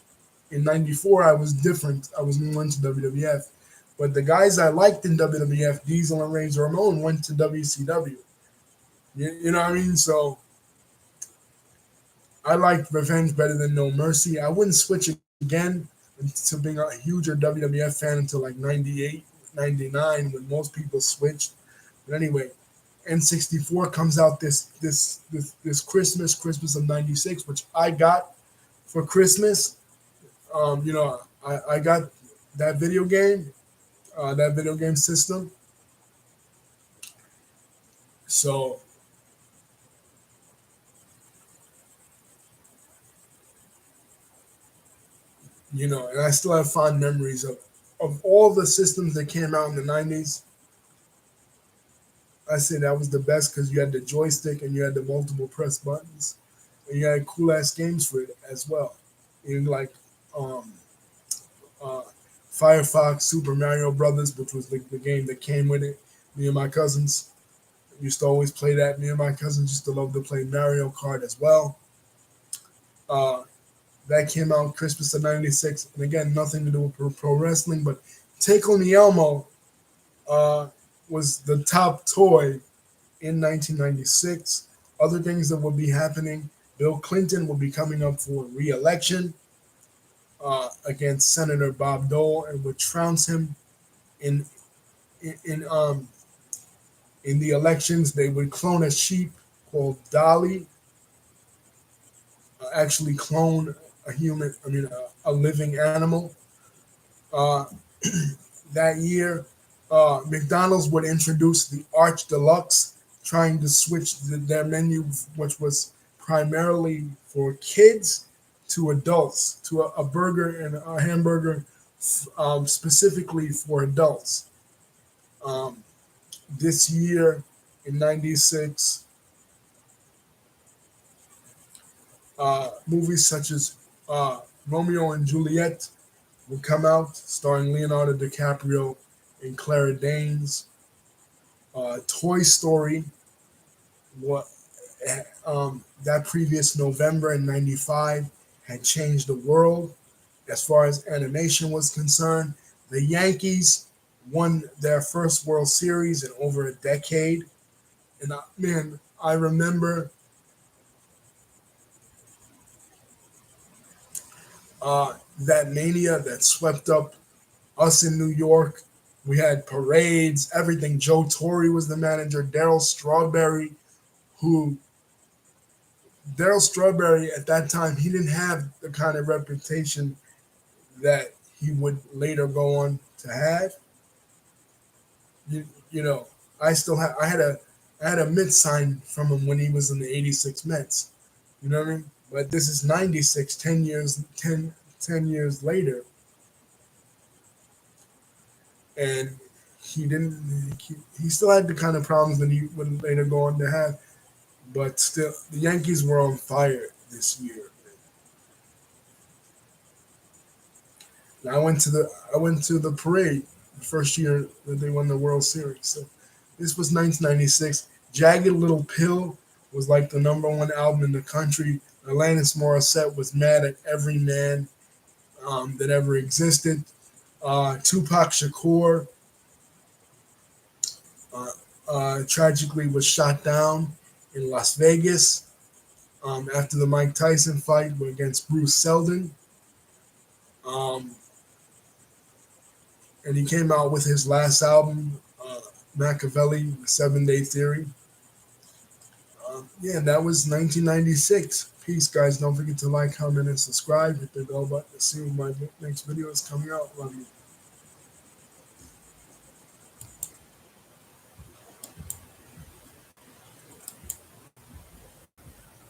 Speaker 1: in '94 I was different, I was more into WWF. But the guys I liked in WWF, Diesel and Razor Ramon, went to WCW. You know what I mean? So I liked Revenge better than No Mercy. I wouldn't switch again to being a huger WWF fan until like '98, '99 when most people switched. But anyway, N64 comes out this Christmas of '96, which I got for Christmas. I got that video game system. So and I still have fond memories of all the systems that came out in the '90s. I say that was the best because you had the joystick and you had the multiple press buttons, and you had cool ass games for it as well. In like um, uh, Firefox, Super Mario Brothers, which was the game that came with it. Me and my cousins used to always play that. Me and my cousins used to love to play Mario Kart as well. Uh, that came out Christmas of '96, and again, nothing to do with pro wrestling, but Take On the Elmo uh, was the top toy in 1996. Other things that will be happening: Bill Clinton will be coming up for re-election against Senator Bob Dole, and would trounce him in in in, um, in the elections. They would clone a sheep called Dolly, actually clone a human, a living animal. Uh, that year, McDonald's would introduce the Arch Deluxe, trying to switch their menu, which was primarily for kids, to adults, to a burger and a hamburger specifically for adults. Um, this year in '96, movies such as Romeo and Juliet would come out, starring Leonardo DiCaprio and Clara Danes. Toy Story, what that previous November in '95 had changed the world as far as animation was concerned. The Yankees won their first World Series in over a decade, and man, I remember That mania that swept up us in New York. We had parades, everything. Joe Torre was the manager. Who Daryl Strawberry at that time, he didn't have the kind of reputation that he would later go on to have. You know, I had a Mets sign from him when he was in the '86 Mets. You know what I mean? But this is '96, 10 years later, and he didn't. He still had the kind of problems that he would later go on to have. But still, the Yankees were on fire this year. And I went to the parade the first year that they won the World Series. So this was 1996. Jagged Little Pill was like the number one album in the country. Alanis Morissette was mad at every man that ever existed. Tupac Shakur tragically was shot down in Las Vegas after the Mike Tyson fight against Bruce Seldon. Um, and he came out with his last album, Machiavelli, The 7 Day Theory. Yeah, that was 1996. Peace, guys. Don't forget to like, comment, and subscribe. Hit the bell button to see when my next video is coming out. Love you.